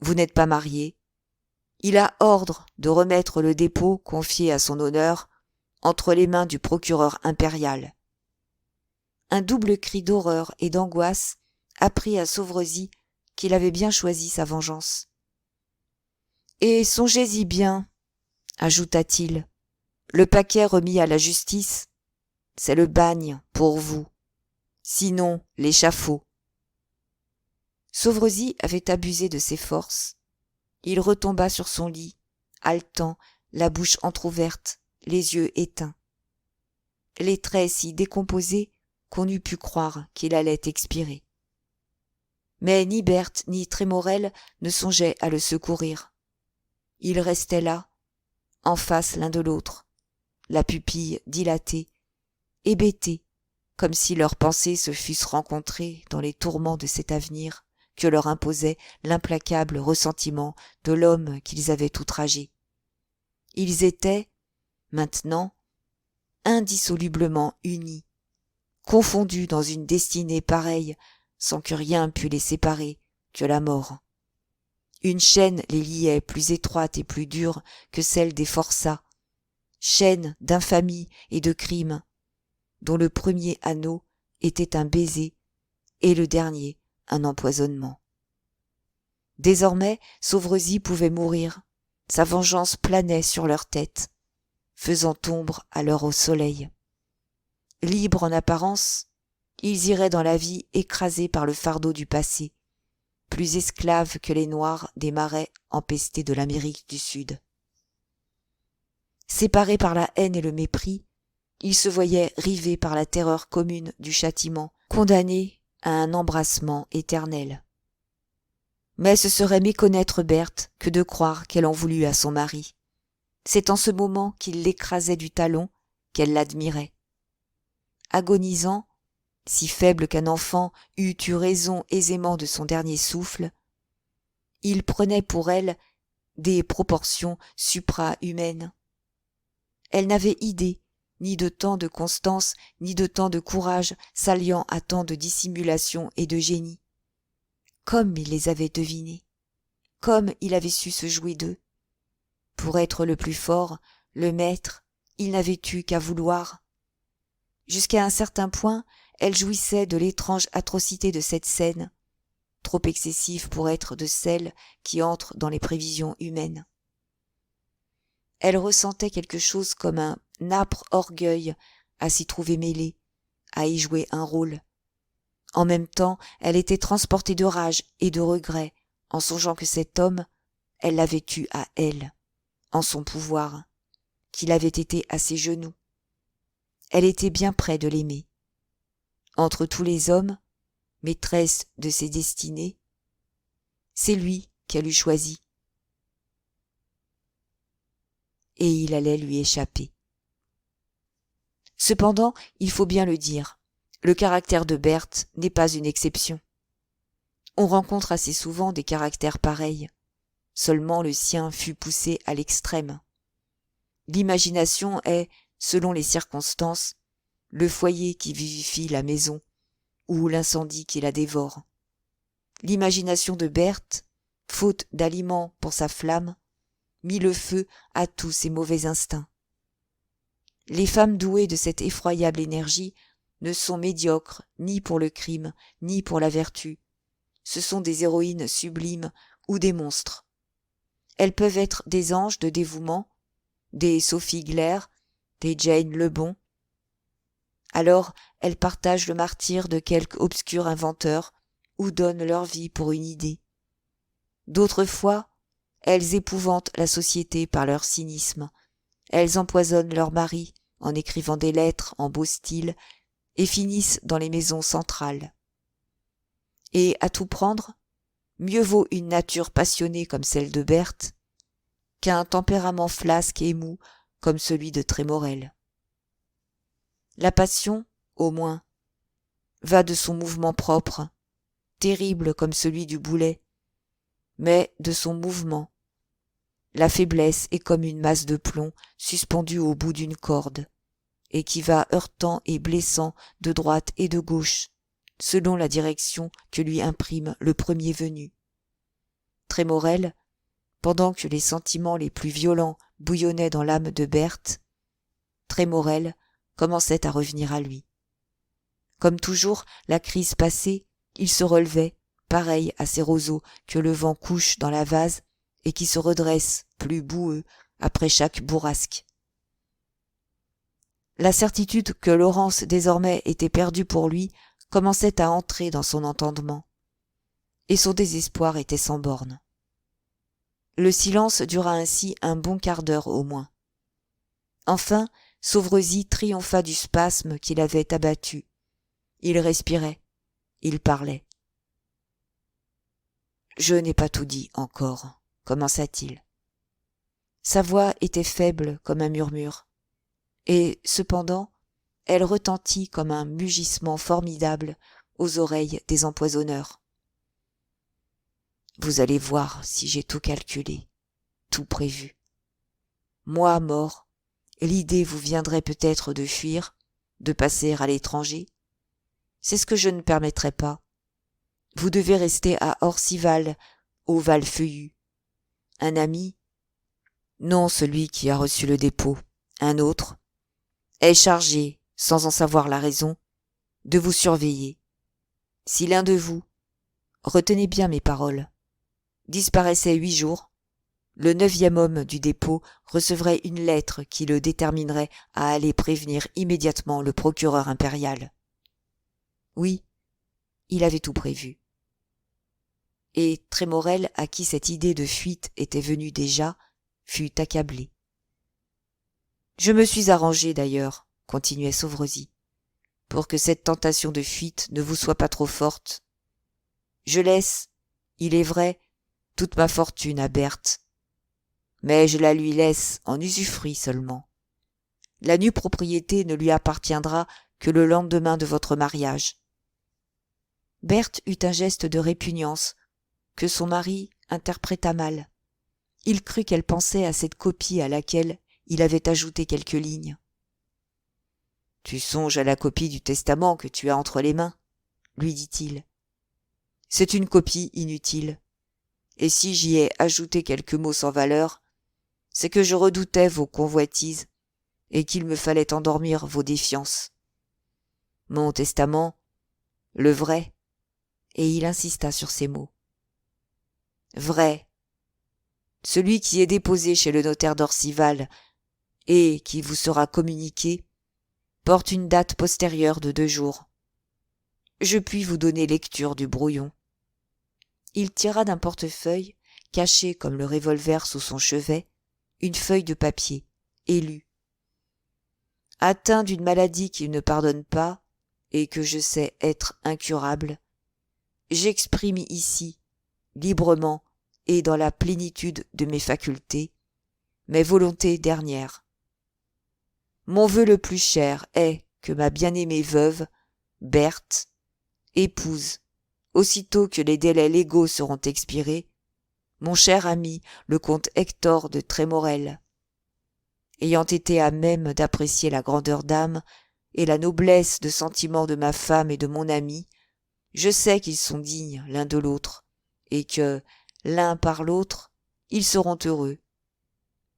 vous n'êtes pas marié, il a ordre de remettre le dépôt confié à son honneur entre les mains du procureur impérial. » Un double cri d'horreur et d'angoisse apprit à Sauveresis qu'il avait bien choisi sa vengeance. « Et songez-y bien, » ajouta-t-il, « le paquet remis à la justice, c'est le bagne pour vous, sinon l'échafaud. » Sauveresis avait abusé de ses forces. Il retomba sur son lit, haletant, la bouche entr'ouverte, les yeux éteints. Les traits si décomposés qu'on eût pu croire qu'il allait expirer. Mais ni Berthe ni Trémorel ne songeaient à le secourir. Ils restaient là, en face l'un de l'autre, la pupille dilatée, hébétés, comme si leurs pensées se fussent rencontrées dans les tourments de cet avenir que leur imposait l'implacable ressentiment de l'homme qu'ils avaient outragé. Ils étaient, maintenant, indissolublement unis, confondus dans une destinée pareille, sans que rien pût les séparer que la mort. Une chaîne les liait plus étroite et plus dure que celle des forçats, chaîne d'infamie et de crime, dont le premier anneau était un baiser et le dernier un empoisonnement. Désormais, Sauveresis pouvait mourir, sa vengeance planait sur leur tête, faisant ombre alors au soleil. Libres en apparence, ils iraient dans la vie écrasés par le fardeau du passé, plus esclaves que les Noirs des marais empestés de l'Amérique du Sud. Séparés par la haine et le mépris, ils se voyaient rivés par la terreur commune du châtiment, condamnés à un embrassement éternel. Mais ce serait méconnaître Berthe que de croire qu'elle en voulut à son mari. C'est en ce moment qu'il l'écrasait du talon qu'elle l'admirait. Agonisant, si faible qu'un enfant eût eu raison aisément de son dernier souffle, il prenait pour elle des proportions supra-humaines. Elle n'avait idée ni de tant de constance, ni de tant de courage s'alliant à tant de dissimulation et de génie. Comme il les avait devinés, comme il avait su se jouer d'eux. Pour être le plus fort, le maître, il n'avait eu qu'à vouloir. Jusqu'à un certain point, elle jouissait de l'étrange atrocité de cette scène, trop excessive pour être de celles qui entrent dans les prévisions humaines. Elle ressentait quelque chose comme un âpre orgueil à s'y trouver mêlée, à y jouer un rôle. En même temps, elle était transportée de rage et de regret en songeant que cet homme, elle l'avait eu à elle, en son pouvoir, qu'il avait été à ses genoux. Elle était bien près de l'aimer. Entre tous les hommes, maîtresse de ses destinées, c'est lui qu'elle eût choisi. Et il allait lui échapper. Cependant, il faut bien le dire, le caractère de Berthe n'est pas une exception. On rencontre assez souvent des caractères pareils. Seulement le sien fut poussé à l'extrême. L'imagination est, selon les circonstances, le foyer qui vivifie la maison, ou l'incendie qui la dévore. L'imagination de Berthe, faute d'aliments pour sa flamme, mit le feu à tous ses mauvais instincts. Les femmes douées de cette effroyable énergie ne sont médiocres ni pour le crime, ni pour la vertu. Ce sont des héroïnes sublimes ou des monstres. Elles peuvent être des anges de dévouement, des Sophie Claire, des Jane Lebon. Alors elles partagent le martyre de quelque obscur inventeur ou donnent leur vie pour une idée. D'autres fois, elles épouvantent la société par leur cynisme. Elles empoisonnent leur mari en écrivant des lettres en beau style et finissent dans les maisons centrales. Et à tout prendre, mieux vaut une nature passionnée comme celle de Berthe qu'un tempérament flasque et mou comme celui de Trémorel. La passion, au moins, va de son mouvement propre, terrible comme celui du boulet, mais de son mouvement. La faiblesse est comme une masse de plomb suspendue au bout d'une corde, et qui va heurtant et blessant de droite et de gauche, selon la direction que lui imprime le premier venu. Trémorel, pendant que les sentiments les plus violents bouillonnaient dans l'âme de Berthe, Trémorel commençait à revenir à lui. Comme toujours, la crise passée, il se relevait, pareil à ces roseaux que le vent couche dans la vase et qui se redressent, plus boueux, après chaque bourrasque. La certitude que Laurence désormais était perdue pour lui commençait à entrer dans son entendement, et son désespoir était sans bornes. Le silence dura ainsi un bon quart d'heure au moins. Enfin, Sauvrezy triompha du spasme qui l'avait abattu. Il respirait, il parlait. « Je n'ai pas tout dit encore, » commença-t-il. Sa voix était faible comme un murmure, et cependant elle retentit comme un mugissement formidable aux oreilles des empoisonneurs. Vous allez voir si j'ai tout calculé, tout prévu. Moi mort, l'idée vous viendrait peut-être de fuir, de passer à l'étranger. C'est ce que je ne permettrai pas. Vous devez rester à Orcival, au Val-Feuillu. Un ami, non celui qui a reçu le dépôt, un autre, est chargé, sans en savoir la raison, de vous surveiller. Si l'un de vous, retenez bien mes paroles, disparaissait 8 jours, le 9e homme du dépôt recevrait une lettre qui le déterminerait à aller prévenir immédiatement le procureur impérial. Oui, il avait tout prévu. Et Trémorel, à qui cette idée de fuite était venue déjà, fut accablé. Je me suis arrangé d'ailleurs, continuait Sauvrezy, pour que cette tentation de fuite ne vous soit pas trop forte. Je laisse, il est vrai, toute ma fortune à Berthe, mais je la lui laisse en usufruit seulement. La nue propriété ne lui appartiendra que le lendemain de votre mariage. Berthe eut un geste de répugnance que son mari interpréta mal. Il crut qu'elle pensait à cette copie à laquelle il avait ajouté quelques lignes. « Tu songes à la copie du testament que tu as entre les mains, » lui dit-il. « C'est une copie inutile, et si j'y ai ajouté quelques mots sans valeur, c'est que je redoutais vos convoitises et qu'il me fallait endormir vos défiances. Mon testament, le vrai, » et il insista sur ces mots. « Vrai, celui qui est déposé chez le notaire d'Orcival et qui vous sera communiqué, porte une date postérieure de 2 jours. Je puis vous donner lecture du brouillon. » Il tira d'un portefeuille, caché comme le revolver sous son chevet, une feuille de papier, et lut. « Atteint d'une maladie qui ne pardonne pas, et que je sais être incurable, j'exprime ici, librement et dans la plénitude de mes facultés, mes volontés dernières. Mon vœu le plus cher est que ma bien-aimée veuve, Berthe, épouse, aussitôt que les délais légaux seront expirés, mon cher ami le comte Hector de Trémorel. Ayant été à même d'apprécier la grandeur d'âme et la noblesse de sentiment de ma femme et de mon ami, Je sais qu'ils sont dignes l'un de l'autre, et que, l'un par l'autre, ils seront heureux.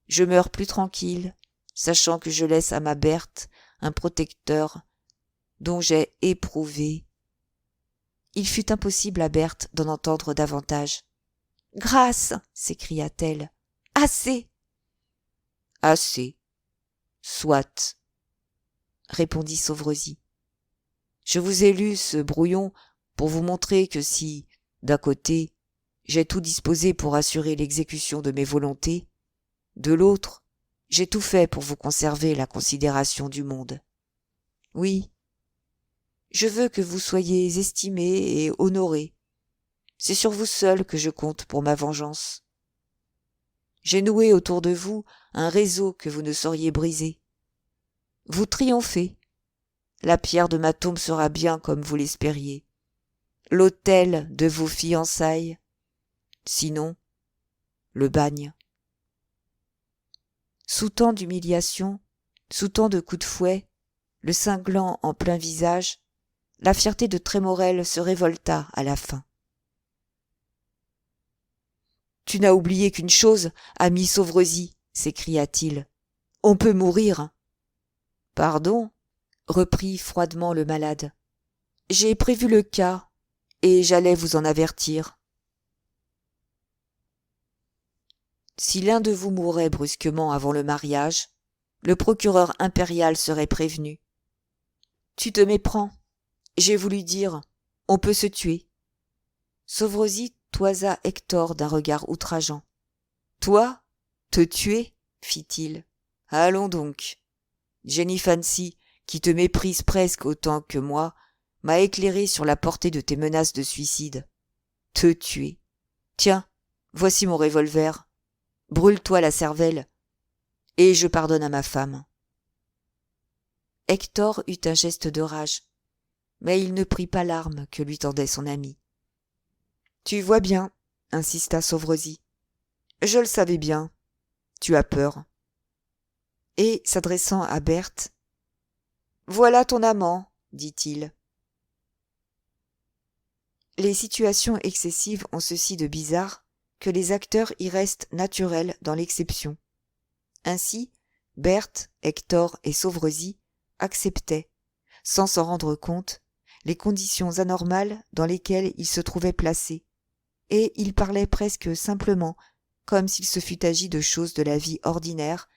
Je meurs plus tranquille, sachant que je laisse à ma Berthe un protecteur dont j'ai éprouvé. Il fut impossible à Berthe d'en entendre davantage. « Grâce !» s'écria-t-elle. « Assez !»« Assez. Soit, » répondit Sauvrezis. « Je vous ai lu ce brouillon pour vous montrer que si, d'un côté, j'ai tout disposé pour assurer l'exécution de mes volontés, de l'autre, j'ai tout fait pour vous conserver la considération du monde. Oui, je veux que vous soyez estimé et honoré. C'est sur vous seul que je compte pour ma vengeance. J'ai noué autour de vous un réseau que vous ne sauriez briser. Vous triomphez. La pierre de ma tombe sera bien comme vous l'espériez. L'autel de vos fiançailles. Sinon, le bagne. » Sous tant d'humiliations, sous tant de coups de fouet, le cinglant en plein visage, la fierté de Trémorel se révolta à la fin. « Tu n'as oublié qu'une chose, ami Sauvrezis, s'écria-t-il. On peut mourir. »« Pardon, » reprit froidement le malade. « J'ai prévu le cas, et j'allais vous en avertir. Si l'un de vous mourait brusquement avant le mariage, le procureur impérial serait prévenu. Tu te méprends. J'ai voulu dire, on peut se tuer. » Sauvrezis toisa Hector d'un regard outrageant. « Toi, te tuer ?» fit-il. « Allons donc. Jenny Fancy, qui te méprise presque autant que moi, m'a éclairé sur la portée de tes menaces de suicide. Te tuer. Tiens, voici mon revolver. Brûle-toi la cervelle, et je pardonne à ma femme. » Hector eut un geste de rage, mais il ne prit pas l'arme que lui tendait son ami. « Tu vois bien, » insista Sauvrezis. « Je le savais bien. Tu as peur. » Et, s'adressant à Berthe, « Voilà ton amant, » dit-il. Les situations excessives ont ceci de bizarre que les acteurs y restent naturels dans l'exception. Ainsi, Berthe, Hector et Sauvrezis acceptaient, sans s'en rendre compte, les conditions anormales dans lesquelles ils se trouvaient placés, et ils parlaient presque simplement, comme s'il se fût agi de choses de la vie ordinaire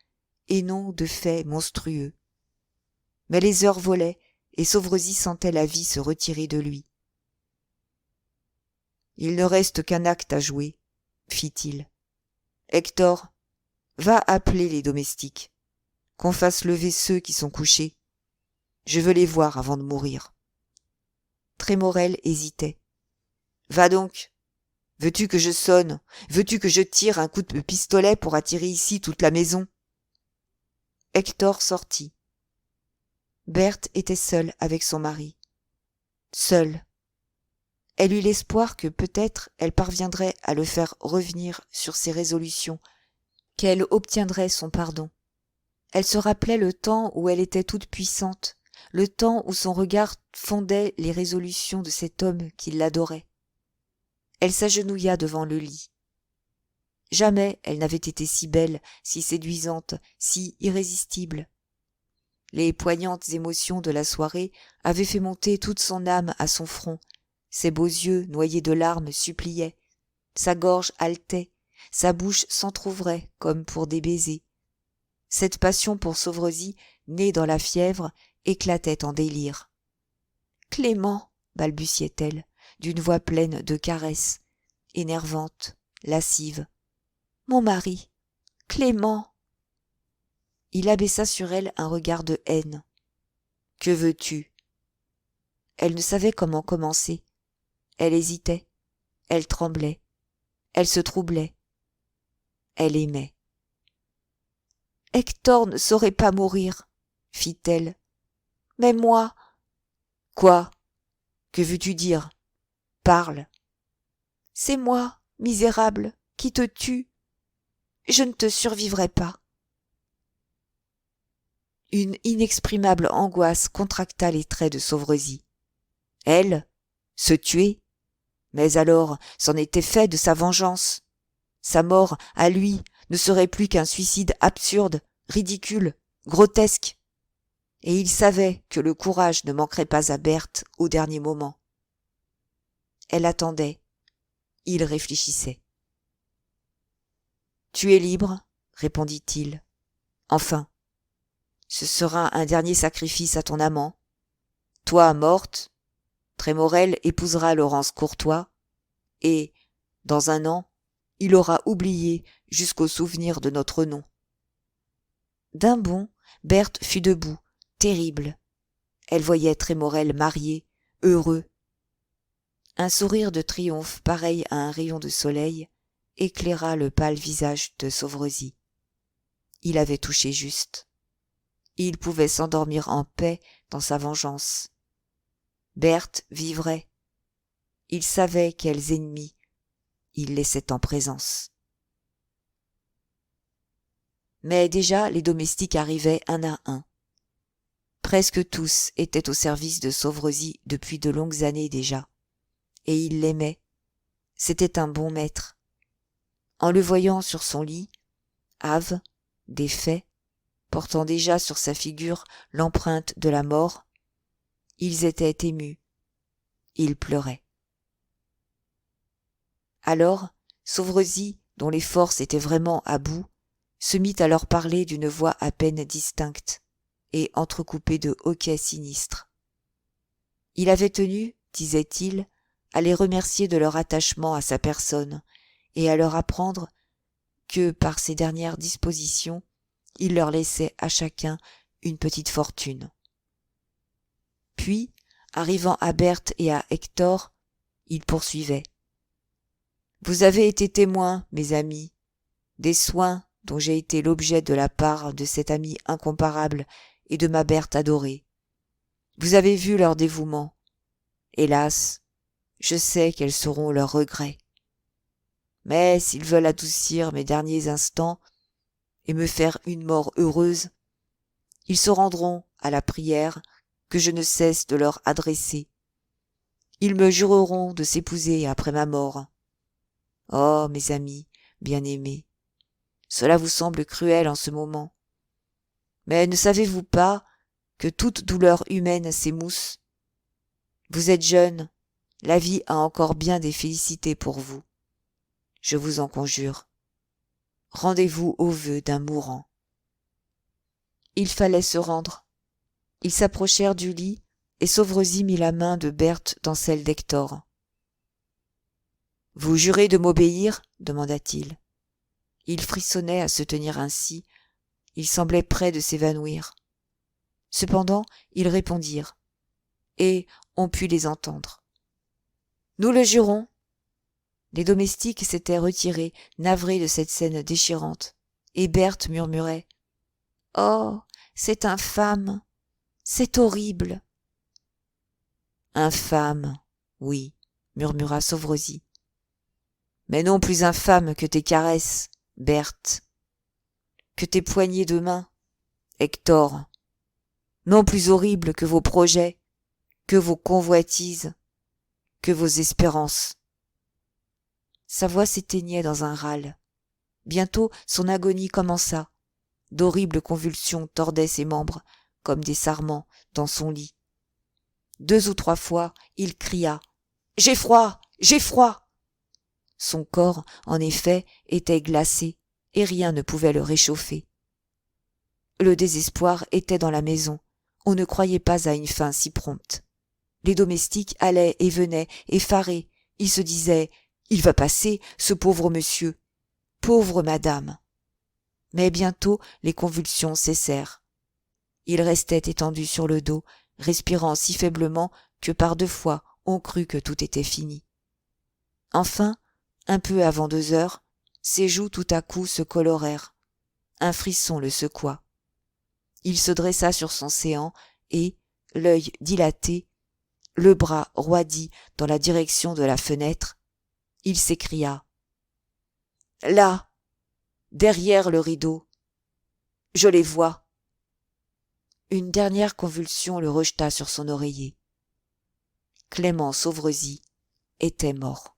et non de faits monstrueux. Mais les heures volaient, et Sauvrezis sentait la vie se retirer de lui. « Il ne reste qu'un acte à jouer, » fit-il. « Hector, va appeler les domestiques, qu'on fasse lever ceux qui sont couchés. Je veux les voir avant de mourir. » Trémorel hésitait. « Va donc. Veux-tu que je sonne? Veux-tu que je tire un coup de pistolet pour attirer ici toute la maison ?» Hector sortit. Berthe était seule avec son mari. Seule. Elle eut l'espoir que peut-être elle parviendrait à le faire revenir sur ses résolutions, qu'elle obtiendrait son pardon. Elle se rappelait le temps où elle était toute puissante, le temps où son regard fondait les résolutions de cet homme qui l'adorait. Elle s'agenouilla devant le lit. Jamais elle n'avait été si belle, si séduisante, si irrésistible. Les poignantes émotions de la soirée avaient fait monter toute son âme à son front. Ses beaux yeux, noyés de larmes, suppliaient. Sa gorge haletait, sa bouche s'entr'ouvrait comme pour des baisers. Cette passion pour Sauvrezis, née dans la fièvre, éclatait en délire. « Clément !» balbutiait-elle, d'une voix pleine de caresses, énervante, lascive. « Mon mari, Clément !» Il abaissa sur elle un regard de haine. « Que veux-tu ?» Elle ne savait comment commencer. Elle hésitait, elle tremblait, elle se troublait. Elle aimait. « Hector ne saurait pas mourir, » fit-elle. « Mais moi... » « Quoi? Que veux-tu dire? Parle. »« C'est moi, misérable, qui te tue. Je ne te survivrai pas. » Une inexprimable angoisse contracta les traits de Sauvrezis. Elle, Se tuer? Mais alors, c'en était fait de sa vengeance. Sa mort, à lui, ne serait plus qu'un suicide absurde, ridicule, grotesque. Et il savait que le courage ne manquerait pas à Berthe au dernier moment. Elle attendait. Il réfléchissait. « Tu es libre, répondit-il. Enfin, ce sera un dernier sacrifice à ton amant. Toi morte, Trémorel épousera Laurence Courtois, et, dans un an, il aura oublié jusqu'au souvenir de notre nom. » D'un bond, Berthe fut debout, terrible. Elle voyait Trémorel marié, heureux. Un sourire de triomphe pareil à un rayon de soleil éclaira le pâle visage de Sauverezy. Il avait touché juste. Il pouvait s'endormir en paix dans sa vengeance. Berthe vivrait. Il savait quels ennemis il laissait en présence. Mais déjà les domestiques arrivaient un à un. Presque tous étaient au service de Sauverezy depuis de longues années déjà. Et ils l'aimaient. C'était un bon maître. En le voyant sur son lit, hâve, défait, portant déjà sur sa figure l'empreinte de la mort, ils étaient émus. Ils pleuraient. Alors, Sauverezy, dont les forces étaient vraiment à bout, se mit à leur parler d'une voix à peine distincte et entrecoupée de hoquets sinistres. Il avait tenu, disait-il, à les remercier de leur attachement à sa personne et à leur apprendre que, par ses dernières dispositions, il leur laissait à chacun une petite fortune. Puis, arrivant à Berthe et à Hector, il poursuivait. « Vous avez été témoins, mes amis, des soins dont j'ai été l'objet de la part de cet ami incomparable et de ma Berthe adorée. Vous avez vu leur dévouement. Hélas, je sais quels seront leurs regrets. Mais s'ils veulent adoucir mes derniers instants et me faire une mort heureuse, ils se rendront à la prière que je ne cesse de leur adresser. Ils me jureront de s'épouser après ma mort. Oh, mes amis bien-aimés, cela vous semble cruel en ce moment. Mais ne savez-vous pas que toute douleur humaine s'émousse? Vous êtes jeunes, la vie a encore bien des félicités pour vous. Je vous en conjure. Rendez-vous aux vœux d'un mourant. » Il fallait se rendre. Ils s'approchèrent du lit et Sauverezy mit la main de Berthe dans celle d'Hector. « Vous jurez de m'obéir » demanda-t-il. Il frissonnait à se tenir ainsi, il semblait près de s'évanouir. Cependant, ils répondirent, et on put les entendre. « Nous le jurons !» Les domestiques s'étaient retirés, navrés de cette scène déchirante, et Berthe murmurait « Oh, c'est infâme, c'est horrible !»« Infâme, oui, » murmura Sauverezy. « Mais non plus infâme que tes caresses, Berthe, que tes poignées de main, Hector, non plus horrible que vos projets, que vos convoitises, que vos espérances. » Sa voix s'éteignait dans un râle. Bientôt son agonie commença. D'horribles convulsions tordaient ses membres, comme des sarments, dans son lit. 2 ou 3 fois, il cria « J'ai froid! J'ai froid !» Son corps, en effet, était glacé, et rien ne pouvait le réchauffer. Le désespoir était dans la maison. On ne croyait pas à une fin si prompte. Les domestiques allaient et venaient, effarés. Ils se disaient « Il va passer, ce pauvre monsieur, pauvre madame !» Mais bientôt les convulsions cessèrent. Il restait étendu sur le dos, respirant si faiblement que par 2 fois on crut que tout était fini. Enfin, un peu avant 2 heures, ses joues tout à coup se colorèrent. Un frisson le secoua. Il se dressa sur son séant et, l'œil dilaté, le bras roidi dans la direction de la fenêtre, il s'écria « Là, derrière le rideau, je les vois. » Une dernière convulsion le rejeta sur son oreiller. Clément Sauvrezy était mort.